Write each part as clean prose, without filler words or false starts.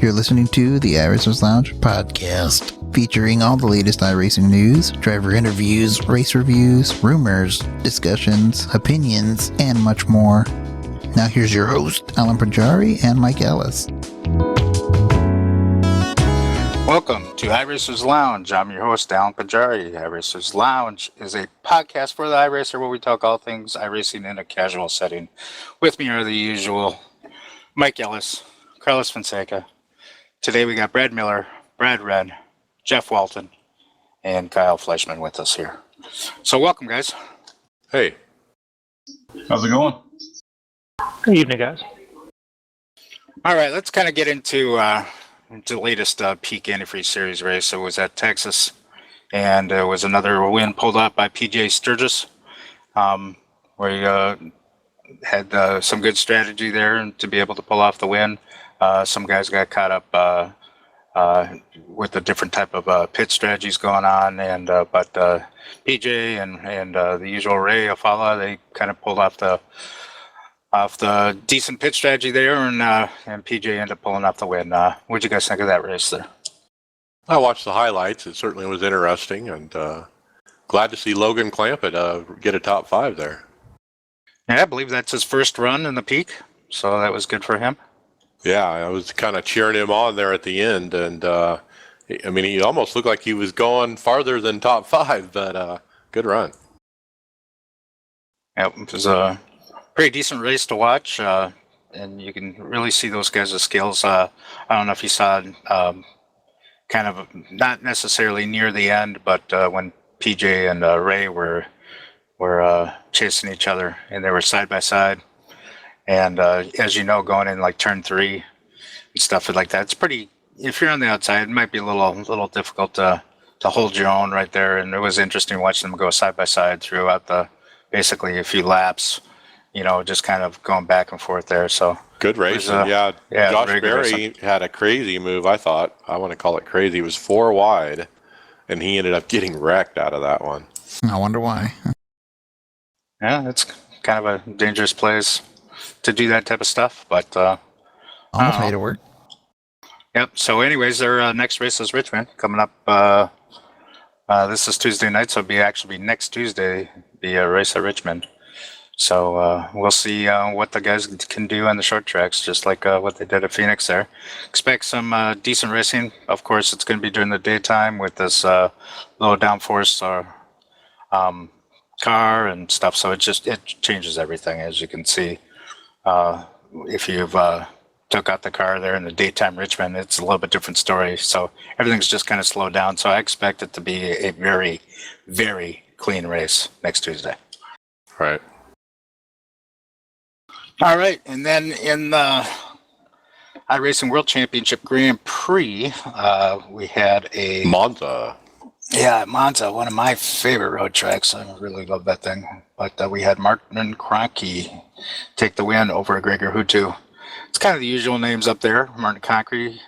You're listening to the iRacers Lounge podcast, featuring all the latest iRacing news, driver interviews, race reviews, rumors, discussions, opinions, and much more. Now here's your host, Alan Pajari and Mike Ellis. Welcome to iRacers Lounge. I'm your host, Alan Pajari. iRacers Lounge is a podcast for the iRacer where we talk all things iRacing in a casual setting. With me are the usual Mike Ellis, Carlos Fonseca. Today we got Brad Miller, Brad Wren, Jeff Walton, and Kyle Fleischman with us here. So welcome, guys. Hey. How's it going? Good evening, guys. All right, let's kind of get into the latest Peak Antifreeze Series race. It was at Texas, and it was another win pulled up by PJ Sturgis, where he had some good strategy there to be able to pull off the win. Some guys got caught up with the different type of pit strategies going on, and but PJ and the usual Ray Afala, they kind of pulled off the decent pit strategy there, and PJ ended up pulling off the win. What'd you guys think of that race there? I watched the highlights. It certainly was interesting, and glad to see Logan Clampett get a top 5 there. Yeah, I believe that's his first run in the Peak, so that was good for him. Yeah, I was kind of cheering him on there at the end, and I mean, he almost looked like he was going farther than top 5, but good run. Yeah, it was a pretty decent race to watch, and you can really see those guys' skills. I don't know if you saw kind of not necessarily near the end, but when PJ and Ray were chasing each other, and they were side by side. And as you know, going in like turn 3 and stuff like that, it's pretty. If you're on the outside, it might be a little difficult to hold your own right there. And it was interesting watching them go side by side throughout basically a few laps. You know, just kind of going back and forth there. So good race. Yeah, Josh Berry had a crazy move. I want to call it crazy. It was 4 wide, and he ended up getting wrecked out of that one. I wonder why. Yeah, it's kind of a dangerous place to do that type of stuff, but almost made it work. Yep. So anyways, their next race is Richmond coming up. This is Tuesday night, so it'll be next Tuesday, the race at Richmond. So we'll see what the guys can do on the short tracks, just like what they did at Phoenix there. Expect some decent racing. Of course, it's going to be during the daytime with this low downforce car and stuff, so it changes everything, as you can see. If you've took out the car there in the daytime Richmond, it's a little bit different story. So everything's just kind of slowed down. So I expect it to be a very, very clean race next Tuesday. Right. All right. And then in the iRacing World Championship Grand Prix, we had a Monza. Yeah, Monza, one of my favorite road tracks. I really love that thing. But we had Martin Kroenke take the win over Gregor Hutu. It's kind of the usual names up there: Martin Kroenke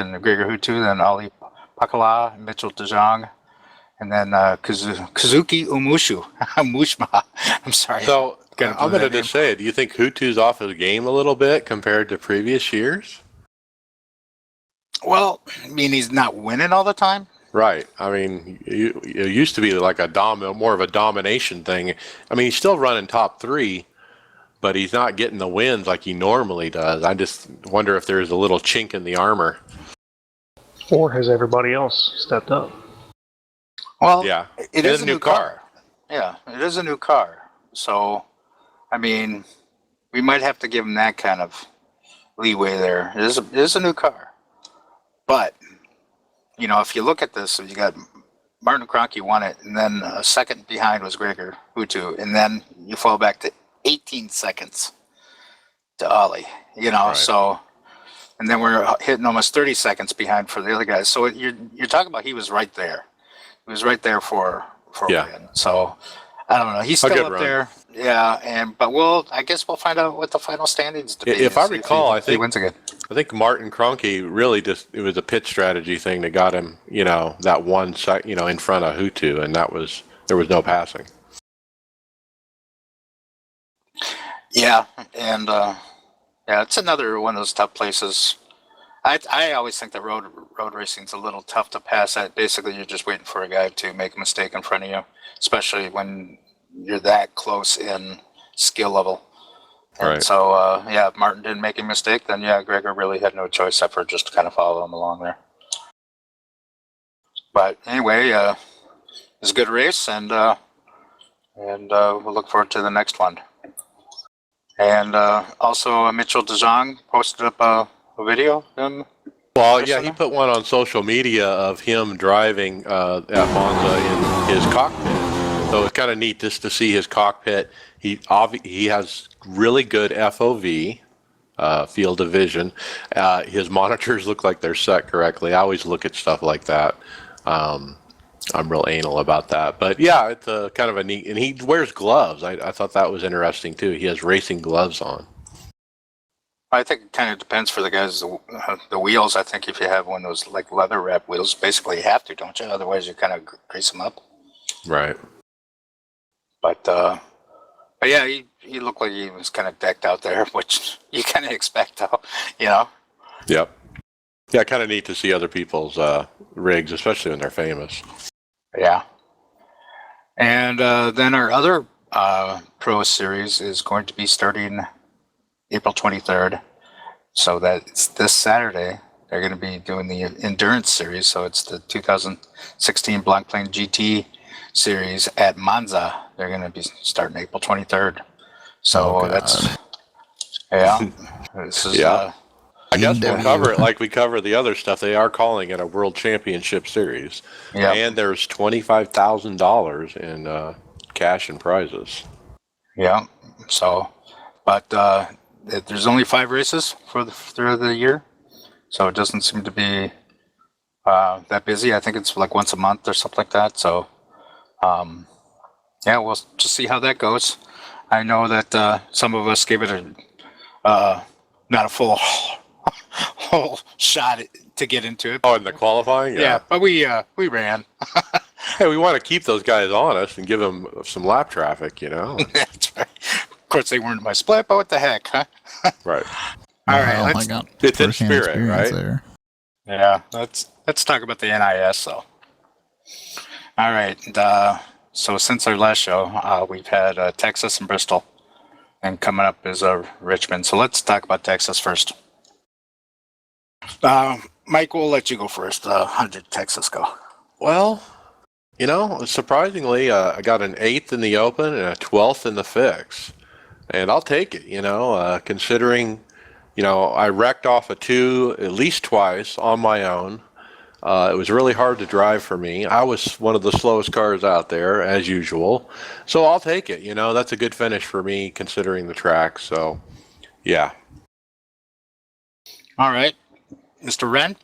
and Gregor Hutu, then Ali Pakala, Mitchell De Jong, and then Kazuki Mushma. I'm sorry. So I'm going to just say, do you think Hutu's off his game a little bit compared to previous years? Well, I mean, he's not winning all the time. Right. I mean, it used to be like more of a domination thing. I mean, he's still running top 3, but he's not getting the wins like he normally does. I just wonder if there's a little chink in the armor. Or has everybody else stepped up? Well, yeah, it is a new car. Yeah, it is a new car. So, I mean, we might have to give him that kind of leeway there. It is a new car. But you know, if you look at this, you got Martin Kroenke won it, and then a second behind was Gregor Hutu, and then you fall back to 18 seconds to Ollie, you know, right. So, and then we're hitting almost 30 seconds behind for the other guys. So you're talking about he was right there. He was right there for a win. So I don't know. He's still up there. Yeah, but I guess we'll find out what the final standings to be. If I recall, I think he wins again. I think Martin Kroenke really it was a pit strategy thing that got him, you know, that one sec, you know, in front of Hutu, and there was no passing. Yeah, and it's another one of those tough places. I always think that road racing's a little tough to pass. Basically, you're just waiting for a guy to make a mistake in front of you, especially when you're that close in skill level. And Right. so, if Martin didn't make a mistake, then Gregor really had no choice except for just to kind of follow him along there. But anyway, it was a good race, and we'll look forward to the next one. And also, Mitchell DeJong posted up a video. Well, yeah, he put one on social media of him driving at Monza in his cockpit. So it's kind of neat just to see his cockpit. He has really good FOV, field of vision. His monitors look like they're set correctly. I always look at stuff like that. I'm real anal about that. But yeah, it's kind of a neat, and he wears gloves. I thought that was interesting too. He has racing gloves on. I think it kind of depends for the guys. The wheels, I think if you have one of those like leather wrap wheels, basically you have to, don't you? Otherwise you kind of grease them up. Right. But yeah, he looked like he was kind of decked out there, which you kind of expect, you know? Yep. Yeah, kind of neat to see other people's rigs, especially when they're famous. Yeah. And then our other Pro Series is going to be starting April 23rd. So that's this Saturday. They're going to be doing the Endurance Series. So it's the 2016 Blancpain GT Series at Monza. They're going to be starting April 23rd. So this is... I guess we'll cover it like we cover the other stuff. They are calling it a World Championship Series. Yeah. And there's $25,000 in cash and prizes. Yeah. So, but there's only 5 races through the year. So it doesn't seem to be that busy. I think it's like once a month or something like that. So, we'll just see how that goes. I know that some of us gave it not a full whole shot to get into it. Oh, in the qualifying? Yeah, but we ran. Hey, we want to keep those guys honest and give them some lap traffic, you know? That's right. Of course, they weren't in my split, but what the heck, huh? Right. All right, I got it's in firsthand spirit, experience right? there. Yeah, let's talk about the NIS, though. All right, so since our last show, we've had Texas and Bristol, and coming up is Richmond. So let's talk about Texas first. Mike, we'll let you go first. How did Texas go? Well, you know, surprisingly, I got an 8th in the Open and a 12th in the Fix. And I'll take it, you know, considering, you know, I wrecked off a 2 at least twice on my own. It was really hard to drive for me. I was one of the slowest cars out there, as usual. So I'll take it, you know, that's a good finish for me considering the track. So, yeah. All right. Mr. Wren?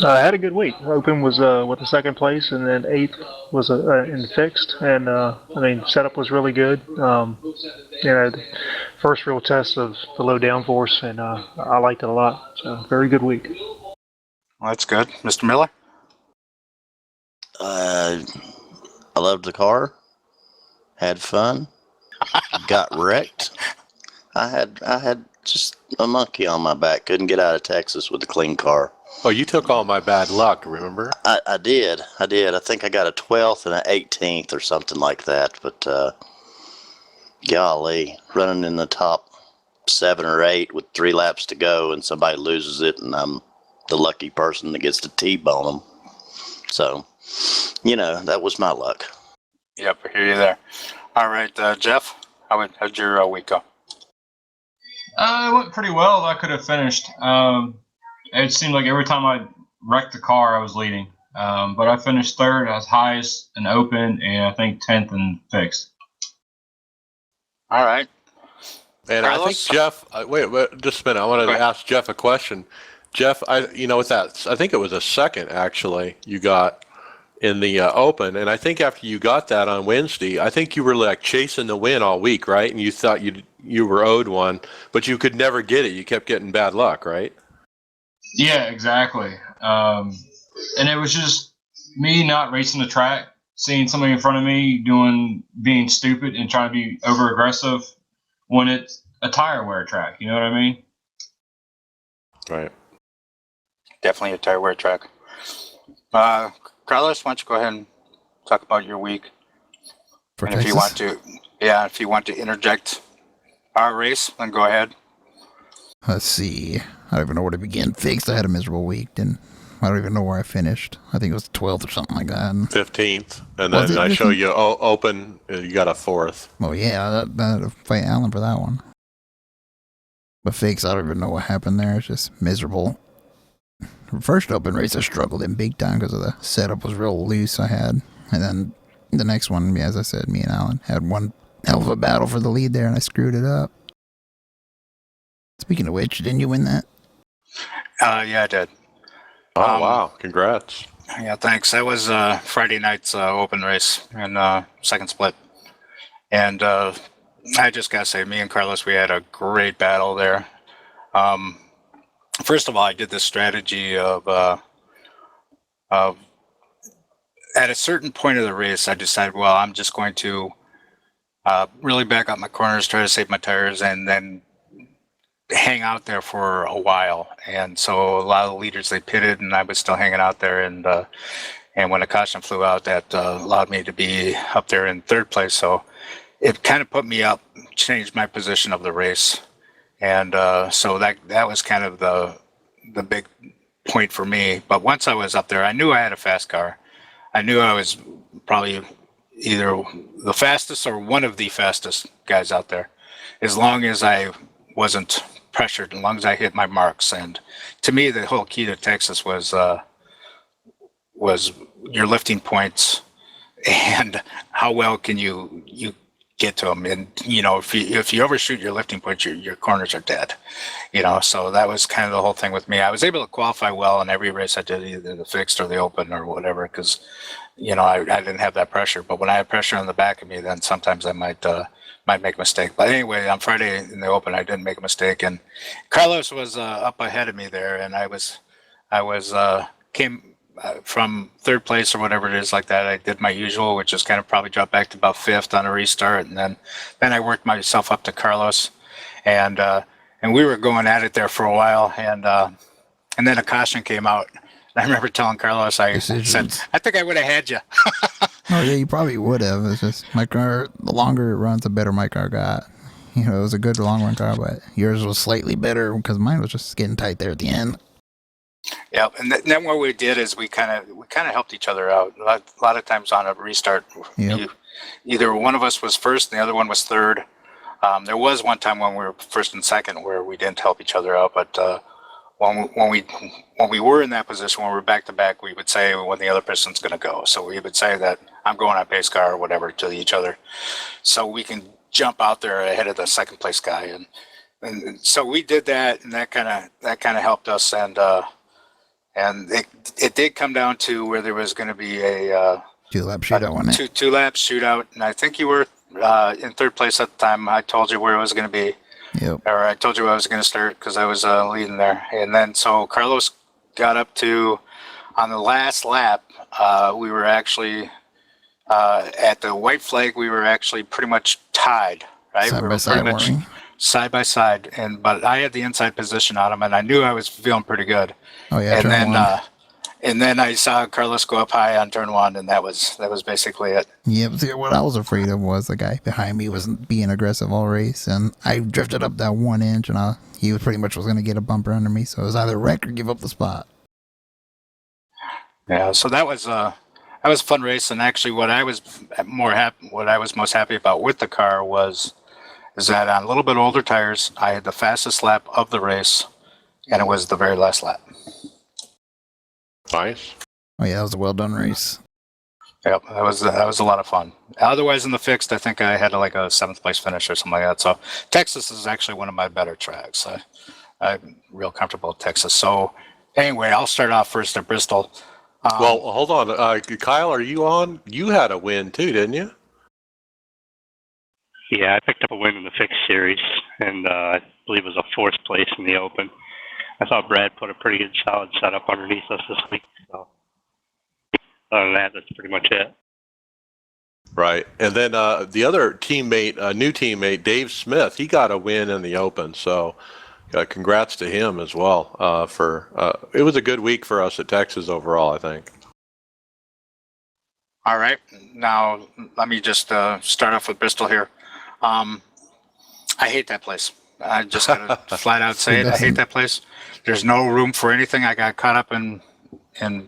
I had a good week. Open was with the second place, and then 8th was in fixed. And setup was really good. First real test of the low downforce, and I liked it a lot. So very good week. Well, that's good. Mr. Miller? I loved the car. Had fun. Got wrecked. I had just a monkey on my back. Couldn't get out of Texas with a clean car. Oh, you took all my bad luck, remember? I did. I think I got a 12th and an 18th or something like that. But golly, running in the top 7 or 8 with 3 laps to go, and somebody loses it, and I'm the lucky person that gets to T-bone them. So, you know, that was my luck. Yep, I hear you there. All right, Jeff, how'd your week go? It went pretty well. I could have finished. It seemed like every time I wrecked the car, I was leading. But I finished 3rd. I was highest in Open, and I think 10th in fixed. All right. And Carlos? I think Jeff, wait, just a minute. I want to ask Jeff a question. Jeff, with that, I think it was a 2nd, actually, you got in the Open. And I think after you got that on Wednesday, I think you were like chasing the win all week, right? And you thought you were owed one, but you could never get it. You kept getting bad luck, right? Yeah, exactly. And it was just me not racing the track, seeing somebody in front of me being stupid and trying to be over aggressive when it's a tire wear track. You know what I mean? Right. Definitely a tire wear track. Carlos, why don't you go ahead and talk about your week? For And Texas? if you want to interject our race, then go ahead. Let's see. I don't even know where to begin. Fixed. I had a miserable week. I don't even know where I finished. I think it was the 12th or something like that. 15th, and Was then it I show 15th? you open. You got a 4th. Oh yeah, I had to fight Allen for that one. But Fix, I don't even know what happened there. It's just miserable. First open race, I struggled in big time because of the setup was real loose I had. And then the next one, as I said, me and Alan had one hell of a battle for the lead there, and I screwed it up. Speaking of which, didn't you win that? Yeah, I did. Oh wow! Congrats. Yeah, thanks. That was Friday night's open race and second split. And I just gotta say, me and Carlos, we had a great battle there. First of all, I did this strategy of at a certain point of the race, I decided, well, I'm just going to really back up my corners, try to save my tires, and then hang out there for a while. And so a lot of the leaders, they pitted, and I was still hanging out there. And when a caution flew out, that allowed me to be up there in third place. So it kind of put me up, changed my position of the race. And so that was kind of the big point for me. But once I was up there, I knew I had a fast car. I knew I was probably either the fastest or one of the fastest guys out there, as long as I wasn't pressured, as long as I hit my marks. And to me, the whole key to Texas was your lifting points and how well can you get to them. And if you overshoot your lifting points, your corners are dead. So that was kind of the whole thing with me. I was able to qualify well in every race I did, either the fixed or the open or whatever, because I didn't have that pressure. But when I had pressure on the back of me, then sometimes I might make a mistake. But anyway, on Friday in the open, I didn't make a mistake, and Carlos was up ahead of me there, and I came from third place or whatever it is like that. I did my usual, which is kind of probably dropped back to about fifth on a restart, and then I worked myself up to Carlos, and we were going at it there for a while, and then a caution came out. And I remember telling Carlos, I said, I think I would have had you. Oh yeah, you probably would have. It's just my car, the longer it runs, the better my car got. It was a good long run car, but yours was slightly better because mine was just getting tight there at the end. Yeah, and then what we did is we kind of helped each other out. A lot of times on a restart, either one of us was first and the other one was third. There was one time when we were first and second where we didn't help each other out, but when we were in that position, when we were back to back, we would say when the other person's going to go. So we would say that I'm going on pace car or whatever to each other, so we can jump out there ahead of the second place guy. And so we did that, and that kind of helped us. And it did come down to where there was going to be a 2-lap shootout, wasn't it? Two-lap shootout, and I think you were in third place at the time. I told you where it was going to be. Yep. Or I told you I was going to start because I was leading there. And then so Carlos got up to, on the last lap, we were actually, at the white flag, we were actually pretty much tied, right? Side we by were side, pretty much weren't we? side by side. But I had the inside position on him, and I knew I was feeling pretty good. Oh yeah, turn one. And then I saw Carlos go up high on turn one, and that was basically it. Yeah, but see, what I was afraid of was the guy behind me wasn't being aggressive all race, and I drifted up that 1 inch, and he was pretty much was going to get a bumper under me, so it was either wreck or give up the spot. Yeah, so that was a fun race, and actually, what I was most happy about with the car is that on a little bit older tires, I had the fastest lap of the race, and it was the very last lap. Nice. Oh yeah, that was a well done race. Yep, that was a lot of fun. Otherwise, in the fixed, I think I had like a 7th place finish or something like that. So Texas is actually one of my better tracks. I'm real comfortable with Texas. So anyway, I'll start off first at Bristol. Well, hold on. Kyle, are you on? You had a win too, didn't you? Yeah, I picked up a win in the fixed series, and I believe it was a 4th place in the open. I thought Brad put a pretty good solid setup underneath us this week. So other than that, that's pretty much it. Right. And then the other teammate, a new teammate, Dave Smith, he got a win in the open. So congrats to him as well. It was a good week for us at Texas overall, I think. All right. Now, let me just start off with Bristol here. I hate that place. I just got to flat out say it. I hate that place. There's no room for anything. I got caught up in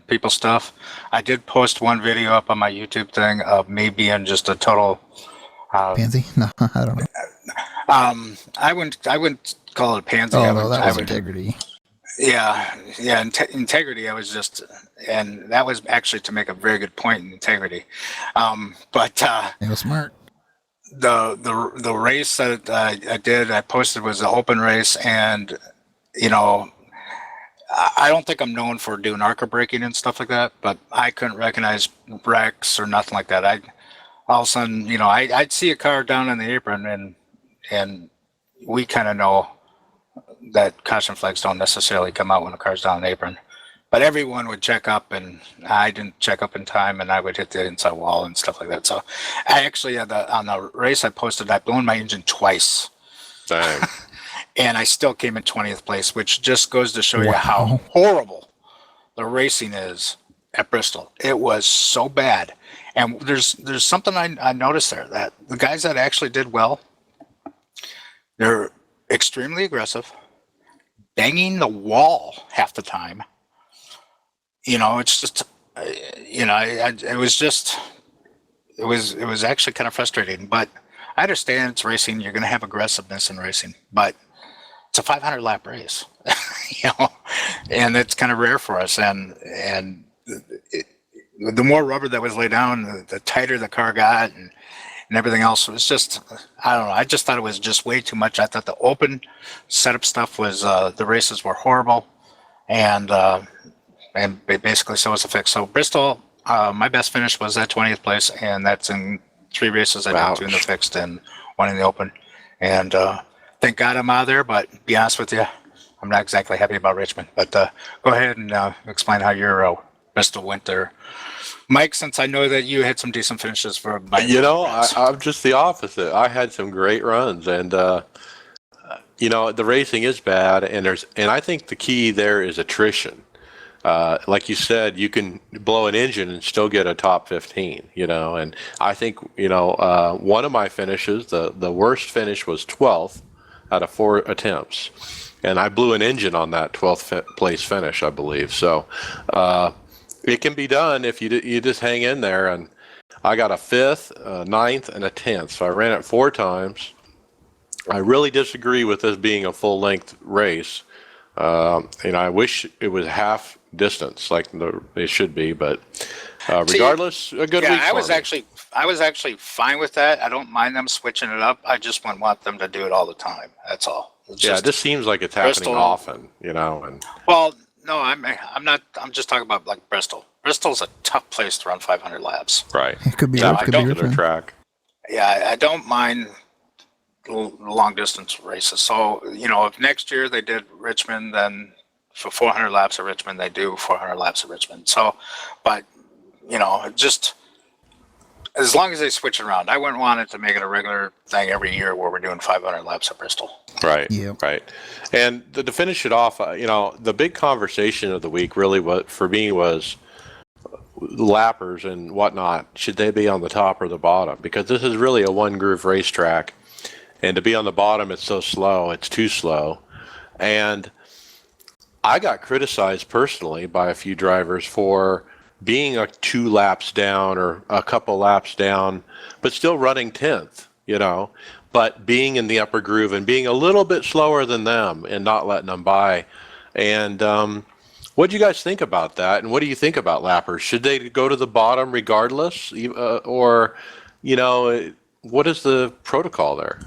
people's stuff. I did post one video up on my YouTube thing of me being just a total Pansy? No, I don't know. I wouldn't call it a pansy. Oh, no, that was integrity. Yeah, integrity. I was just, and that was actually to make a very good point in integrity. But It was smart. the race that I posted was the open race, and I don't think I'm known for doing ARCA braking and stuff like that, but I couldn't recognize wrecks or nothing like that. All of a sudden, I'd see a car down in the apron, and we kind of know that caution flags don't necessarily come out when a car's down the apron. But everyone would check up, and I didn't check up in time, and I would hit the inside wall and stuff like that. So I actually, on the race I posted, I'd blown my engine twice. Dang. And I still came in 20th place, which just goes to show you how horrible the racing is at Bristol. It was so bad. And there's something I noticed there, that the guys that actually did well, they're extremely aggressive, banging the wall half the time. It's just, it was actually kind of frustrating. But I understand it's racing. You're going to have aggressiveness in racing, but it's a 500 lap race, and it's kind of rare for us. And the more rubber that was laid down, the tighter the car got, and everything else was just, I don't know. I just thought it was just way too much. I thought the open setup stuff was, the races were horrible, and basically so was the fix. So Bristol, my best finish was at 20th place, and that's in 3 races I did, 2 in the fixed and 1 in the open. And thank God I'm out of there, but to be honest with you, I'm not exactly happy about Richmond. But go ahead and explain how your Bristol went there, Mike, since I know that you had some decent finishes for my I'm just the opposite. I had some great runs, and the racing is bad, and I think the key there is attrition. Like you said, you can blow an engine and still get a top 15, and I think, one of my finishes, the worst finish was 12th out of 4 attempts, and I blew an engine on that 12th place finish, I believe. So it can be done if you just hang in there, and I got a 5th, a 9th, and a 10th, so I ran it 4 times. I really disagree with this being a full-length race. I wish it was half distance like they should be, but regardless, a good week. I was actually fine with that. I don't mind them switching it up. I just wouldn't want them to do it all the time. That's all. It just seems like it's happening often, And well, no, I'm not. I'm just talking about like Bristol. Bristol's a tough place to run 500 laps. Right. It could be that could be their track. Yeah, I don't mind long distance races. So if next year they did Richmond, then for 400 laps at Richmond, they do 400 laps at Richmond. So, but just as long as they switch it around, I wouldn't want it to make it a regular thing every year where we're doing 500 laps at Bristol. Right. Yeah. Right. And to finish it off, the big conversation of the week really for me was lappers and whatnot. Should they be on the top or the bottom? Because this is really a one groove racetrack. And to be on the bottom, it's so slow. It's too slow. And I got criticized personally by a few drivers for being 2 laps down or a couple laps down, but still running 10th, but being in the upper groove and being a little bit slower than them and not letting them by. And what do you guys think about that? And what do you think about lappers? Should they go to the bottom regardless? Or, what is the protocol there?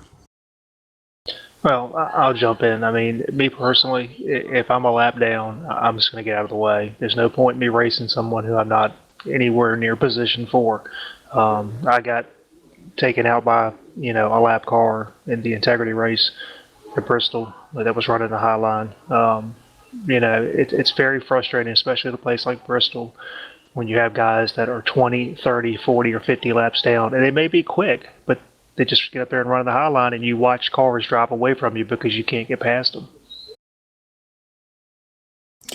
Well, I'll jump in. I mean, me personally, if I'm a lap down, I'm just going to get out of the way. There's no point in me racing someone who I'm not anywhere near position for. I got taken out by, a lap car in the integrity race at Bristol that was running the high line. It's very frustrating, especially at a place like Bristol, when you have guys that are 20, 30, 40, or 50 laps down. And they may be quick, but they just get up there and run the high line, and you watch cars drive away from you because you can't get past them.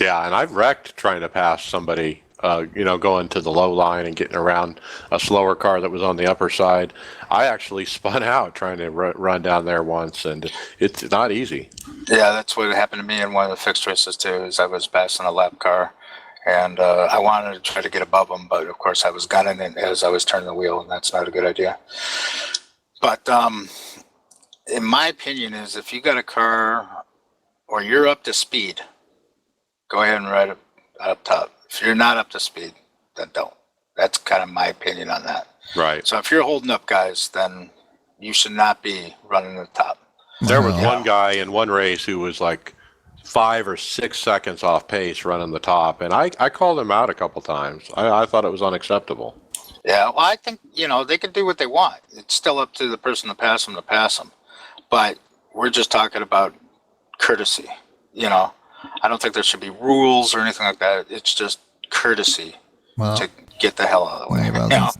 Yeah, and I've wrecked trying to pass somebody, going to the low line and getting around a slower car that was on the upper side. I actually spun out trying to run down there once, and it's not easy. Yeah, that's what happened to me in one of the fixed races too. Is I was passing a lap car, and I wanted to try to get above them, but of course I was gunning it as I was turning the wheel, and that's not a good idea. But in my opinion, is if you got a car or you're up to speed, go ahead and ride up top. If you're not up to speed, then don't. That's kind of my opinion on that. Right. So if you're holding up guys, then you should not be running the top. There was one guy in one race who was like 5 or 6 seconds off pace running the top, and I called him out a couple times. I thought it was unacceptable. Yeah, well, I think, they can do what they want. It's still up to the person to pass them. But we're just talking about courtesy, I don't think there should be rules or anything like that. It's just courtesy to get the hell out of the way. I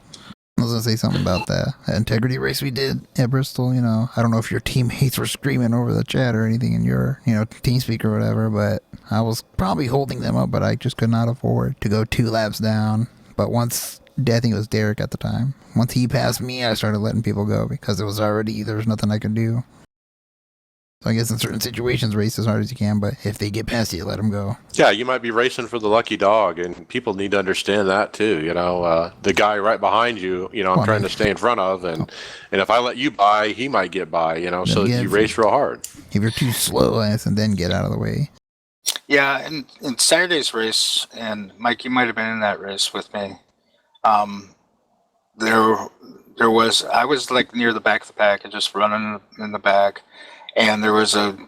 was going to say something about that integrity race we did at Bristol. I don't know if your teammates were screaming over the chat or anything in your, TeamSpeak or whatever, but I was probably holding them up, but I just could not afford to go 2 laps down. But once, I think it was Derek at the time, once he passed me, I started letting people go because it was already, there was nothing I could do. So I guess in certain situations, race as hard as you can, but if they get past you, let them go. Yeah, you might be racing for the lucky dog, and people need to understand that too. The guy right behind you, I'm trying to stay in front of, and if I let you by, he might get by, so you race real hard. If you're too slow, and then get out of the way. Yeah, and in Saturday's race, and Mike, you might have been in that race with me. There was, I was like near the back of the pack and just running in the back. And there was a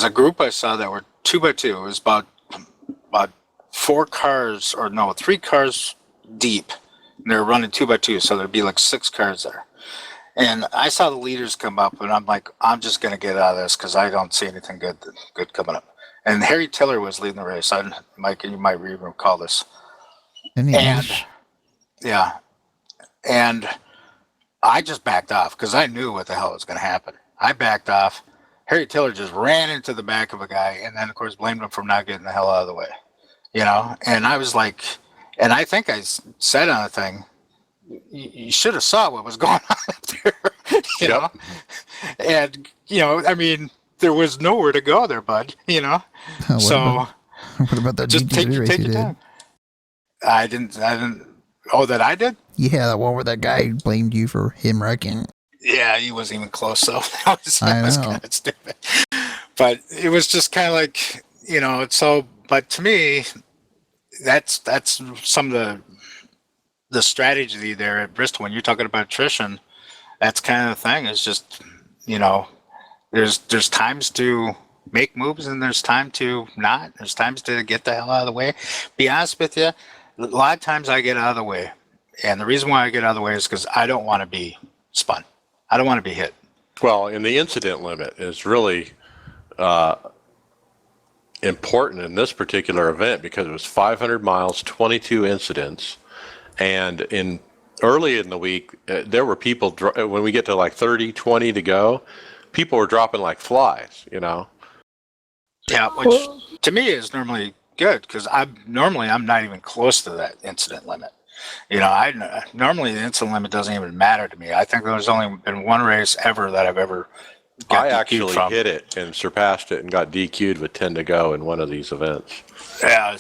group I saw that were 2x2. It was about 3 cars deep. And they were running 2x2, so there'd be like 6 cars there. And I saw the leaders come up, and I'm like, I'm just gonna get out of this because I don't see anything good coming up. And Harry Tiller was leading the race. Mike, you might recall this. And I just backed off because I knew what the hell was gonna happen. I backed off. Harry Tiller just ran into the back of a guy and then, of course, blamed him for not getting the hell out of the way. And I was like, and I think I said on the thing, you should have saw what was going on up there, know? And, I mean, there was nowhere to go there, bud, What about that just take race your you did? time. I didn't, oh, that I did? Yeah, that one where that guy blamed you for him wrecking. Yeah, he wasn't even close, so that was kind of stupid. But it was just kind of like, but to me, that's some of the strategy there at Bristol. When you're talking about attrition, that's kind of the thing. Is just, there's times to make moves and there's time to not. There's times to get the hell out of the way. Be honest with you, a lot of times I get out of the way. And the reason why I get out of the way is because I don't want to be spun. I don't want to be hit. Well, and the incident limit is really important in this particular event because it was 500 miles, 22 incidents, and early in the week, there were people, when we get to like 30, 20 to go, people were dropping like flies, Yeah, which to me is normally good because I'm not even close to that incident limit. Normally the incident limit doesn't even matter to me. I think there's only been one race ever that I've ever got I DQ'd actually from. hit it and surpassed it and got DQ'd with 10 to go in one of these events. Yeah,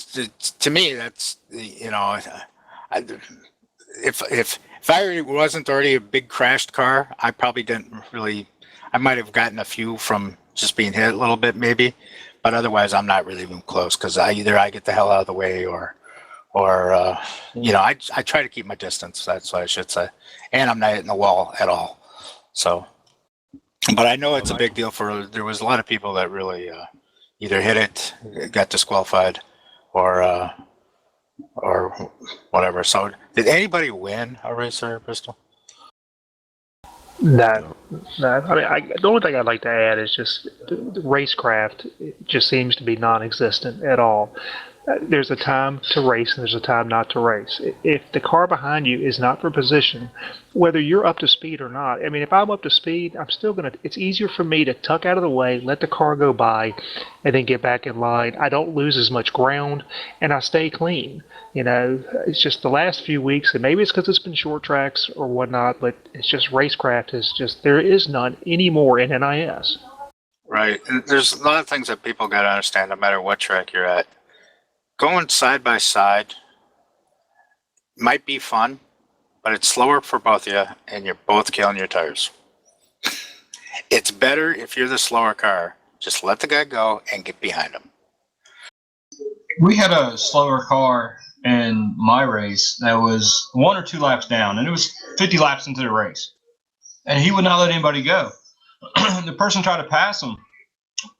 to me, that's, if I wasn't already a big crashed car, I probably I might have gotten a few from just being hit a little bit maybe, but otherwise I'm not really even close because I get the hell out of the way or I try to keep my distance. That's what I should say. And I'm not hitting the wall at all. So, but I know it's a big deal there was a lot of people that really either hit it, got disqualified, or whatever. So, did anybody win a race there at Bristol? No. I mean, the only thing I'd like to add is just the racecraft just seems to be non-existent at all. there's a time to race and there's a time not to race. If the car behind you is not for position, whether you're up to speed or not, I mean, if I'm up to speed, I'm still going to, it's easier for me to tuck out of the way, let the car go by, and then get back in line. I don't lose as much ground, and I stay clean. You know, it's just the last few weeks, and maybe it's because it's been short tracks or whatnot, but it's just racecraft is just, there is none anymore in NIS. Right. And there's a lot of things that people got to understand no matter what track you're at. Going side by side might be fun, but it's slower for both of you, and you're both killing your tires. It's better if you're the slower car. Just let the guy go and get behind him. We had a slower car in my race that was 1 or 2 laps down, and it was 50 laps into the race. And he would not let anybody go. The person tried to pass him.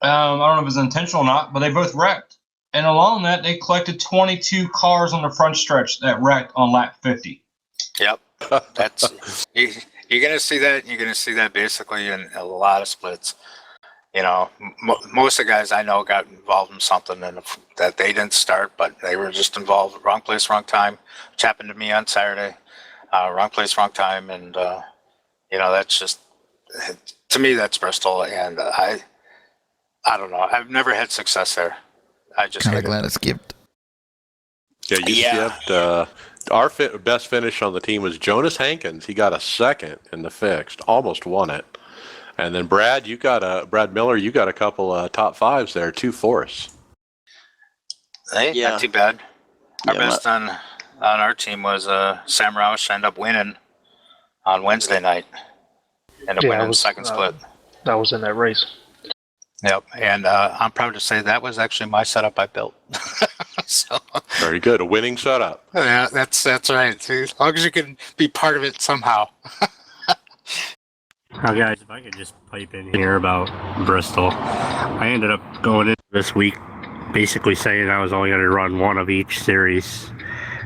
I don't know if it was intentional or not, but they both wrecked. And along that, they collected 22 cars on the front stretch that wrecked on lap 50. Yep. That's you're going to see that. You're going to see that basically in a lot of splits. You know, most of the guys I know got involved in something that they didn't start, but they were just involved. Wrong place, wrong time, which happened to me on Saturday. Wrong place, wrong time. And, you know, that's just, to me, that's Bristol. And I don't know. I've never had success there. I just Kind of hate glad it skipped. Yeah, you skipped. Our best finish on the team was Jonas Hankins. He got a second in the fixed, almost won it. And then Brad Miller, you got a couple top fives there, 2 fourths. Hey, Yeah. not too bad. Our Yeah, best on our team was Sam Roush ended up winning on Wednesday night. Ended up winning the second split. I was in that race. Yep, and I'm proud to say that was actually my setup I built. So Very good, a winning setup. yeah, that's right. See, as long as you can be part of it somehow. Now, guys, if I could just pipe in here about Bristol, I ended up going in this week basically saying I was only going to run one of each series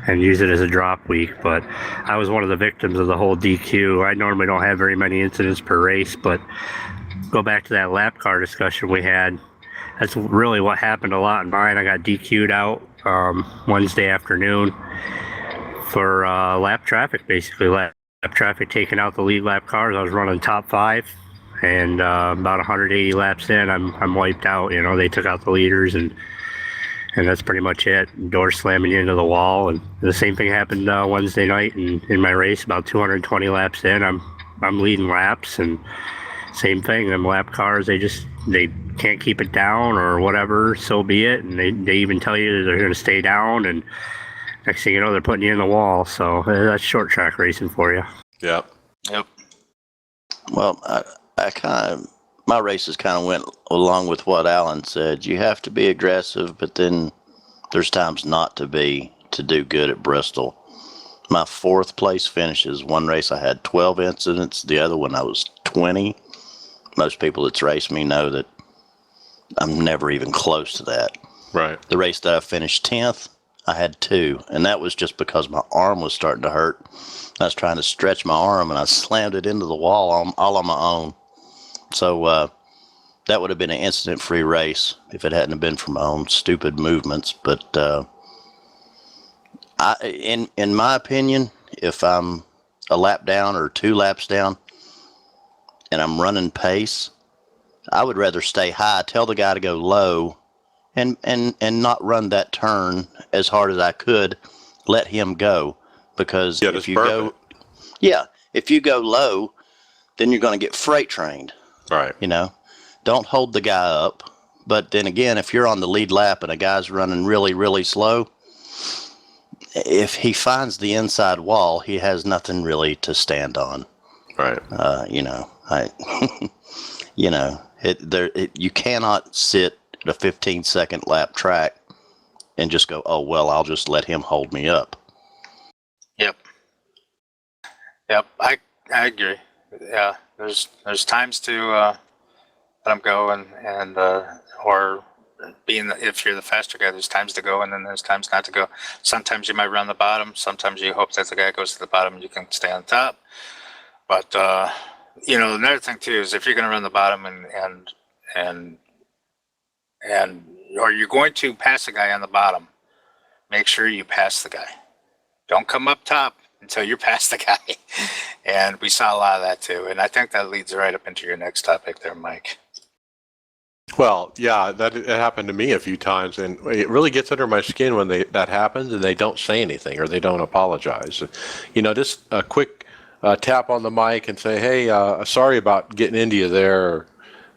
and use it as a drop week, but I was one of the victims of the whole DQ. I normally don't have very many incidents per race, but go back to that lap car discussion we had. That's really what happened a lot in mine. I got DQ'd out Wednesday afternoon for lap traffic, basically. Lap traffic taking out the lead lap cars. I was running top 5, and about 180 laps in, I'm wiped out. You know, they took out the leaders, and that's pretty much it. Door slamming you into the wall, and the same thing happened Wednesday night in my race. About 220 laps in, I'm leading laps, and same thing. Them lap cars, they can't keep it down or whatever. So be it, and they even tell you they're going to stay down, and next thing you know, they're putting you in the wall. So that's short track racing for you. Yep. Yep. Well, my races kind of went along with what Alan said. You have to be aggressive, but then there's times not to be to do good at Bristol. My 4th place finishes. One race I had 12 incidents. The other one I was 20. Most people that's raced me know that I'm never even close to that. Right. The race that I finished 10th, I had 2, and that was just because my arm was starting to hurt. I was trying to stretch my arm, and I slammed it into the wall all on my own. So that would have been an incident-free race if it hadn't been for my own stupid movements. But in my opinion, if I'm a lap down or 2 laps down and I'm running pace, I would rather stay high, tell the guy to go low, and not run that turn as hard as I could, let him go. Because if you go low, then you're going to get freight trained. Right. You know, don't hold the guy up. But then again, if you're on the lead lap and a guy's running really, really slow, if he finds the inside wall, he has nothing really to stand on. Right. You cannot sit at a 15-second lap track and just go, oh, well, I'll just let him hold me up. Yep, I agree. Yeah, there's times to let them go and or if you're the faster guy, there's times to go and then there's times not to go. Sometimes you might run the bottom. Sometimes you hope that the guy goes to the bottom and you can stay on top. But another thing too is if you're going to run the bottom and or you're going to pass a guy on the bottom, make sure you pass the guy. Don't come up top until you're past the guy. And we saw a lot of that too. And I think that leads right up into your next topic there, Mike. Well, yeah, it happened to me a few times, and it really gets under my skin when that happens and they don't say anything or they don't apologize. Just a quick tap on the mic and say, "Hey, sorry about getting into you there. Or,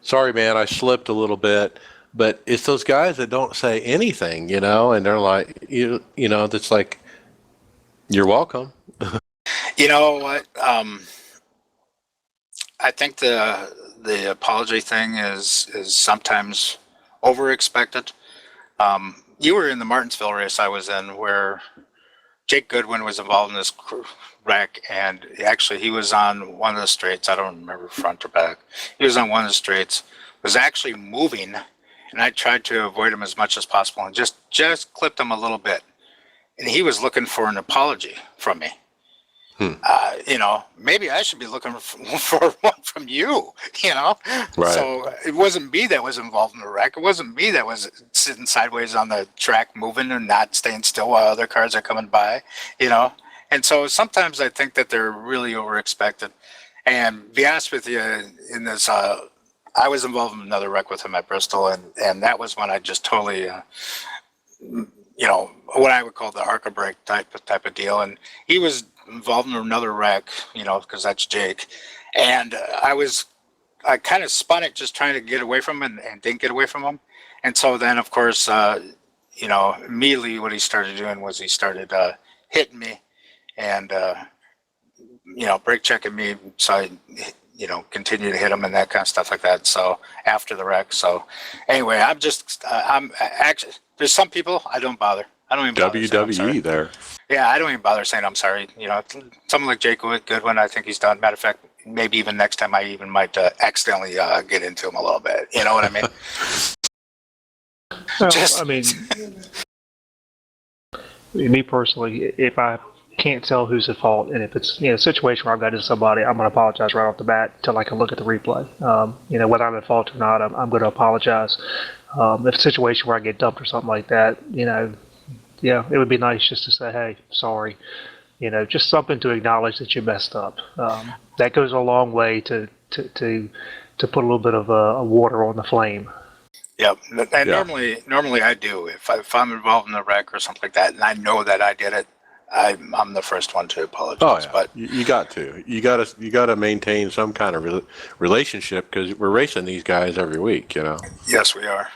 sorry, man, I slipped a little bit." But it's those guys that don't say anything, and they're like, it's like, "You're welcome." You know what? I think the apology thing is sometimes over expected. You were in the Martinsville race I was in where Jake Goodwin was involved in this wreck, and actually he was on one of the straights. I don't remember front or back. He was on one of the straights, was actually moving, and I tried to avoid him as much as possible and just clipped him a little bit. And he was looking for an apology from me. Maybe I should be looking for one from you, Right. So it wasn't me that was involved in the wreck. It wasn't me that was sitting sideways on the track moving and not staying still while other cars are coming by, And so sometimes I think that they're really over expected. And to be honest with you, in this, I was involved in another wreck with him at Bristol, and that was when I just totally, what I would call the ARCA brake type of deal. And he was involved in another wreck, because that's Jake. And I kind of spun it just trying to get away from him and didn't get away from him. And so then, of course, immediately what he started doing was he started hitting me and, brake checking me. So I, continue to hit him and that kind of stuff like that. So after the wreck. So anyway, I'm actually, there's some people I don't bother. I don't even bother WWE there. Yeah, I don't even bother saying I'm sorry. Someone like Jake Goodwin, I think he's done. Matter of fact, maybe even next time I even might accidentally get into him a little bit. You know what I mean? Me personally, if I can't tell who's at fault, and if it's a situation where I've got into somebody, I'm going to apologize right off the bat until I can look at the replay. Whether I'm at fault or not, I'm going to apologize. If it's a situation where I get dumped or something like that, yeah, it would be nice just to say, hey, sorry. Just something to acknowledge that you messed up. That goes a long way to put a little bit of water on the flame. Yep, and normally I do. If I'm involved in a wreck or something like that, and I know that I did it, I'm the first one to apologize. Oh, yeah. But you got to maintain some kind of relationship because we're racing these guys every week. Yes, we are.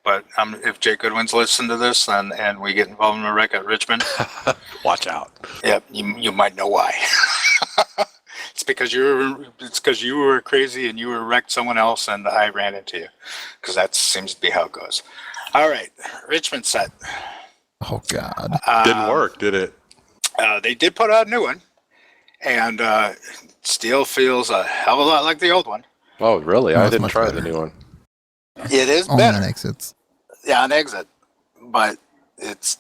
But if Jake Goodwin's listening to this and we get involved in a wreck at Richmond, watch out. Yep, you might know why. It's because you were crazy and you were wrecked someone else and I ran into you. Because that seems to be how it goes. All right, Richmond set. Oh God, didn't work, did it? They did put out a new one, and still feels a hell of a lot like the old one. Oh, really? I didn't try better. the new one. It is Only better. on exits. Yeah, on exit, but it's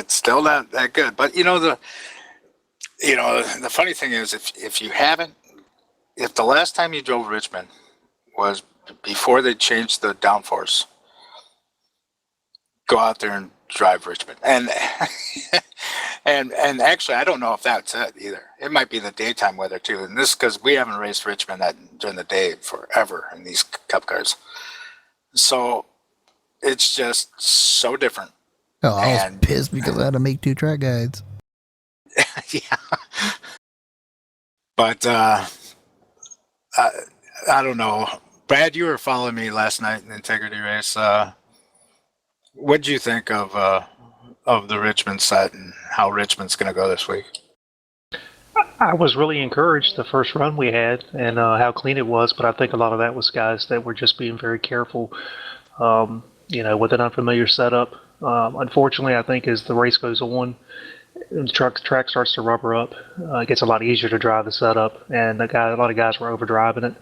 still not that good. But the funny thing is, if the last time you drove Richmond was before they changed the downforce, go out there and drive Richmond. And and actually, I don't know if that's it either. It might be the daytime weather too. And this because we haven't raced Richmond during the day forever in these Cup cars. So it's just so different. Oh, I was pissed because I had to make 2 track guides. Yeah. But I don't know. Brad, you were following me last night in the Integrity race. What did you think of the Richmond set and how Richmond's going to go this week? I was really encouraged the first run we had and how clean it was, but I think a lot of that was guys that were just being very careful, with an unfamiliar setup. Unfortunately, I think as the race goes on, and the track starts to rubber up, it gets a lot easier to drive the setup, and a lot of guys were overdriving it.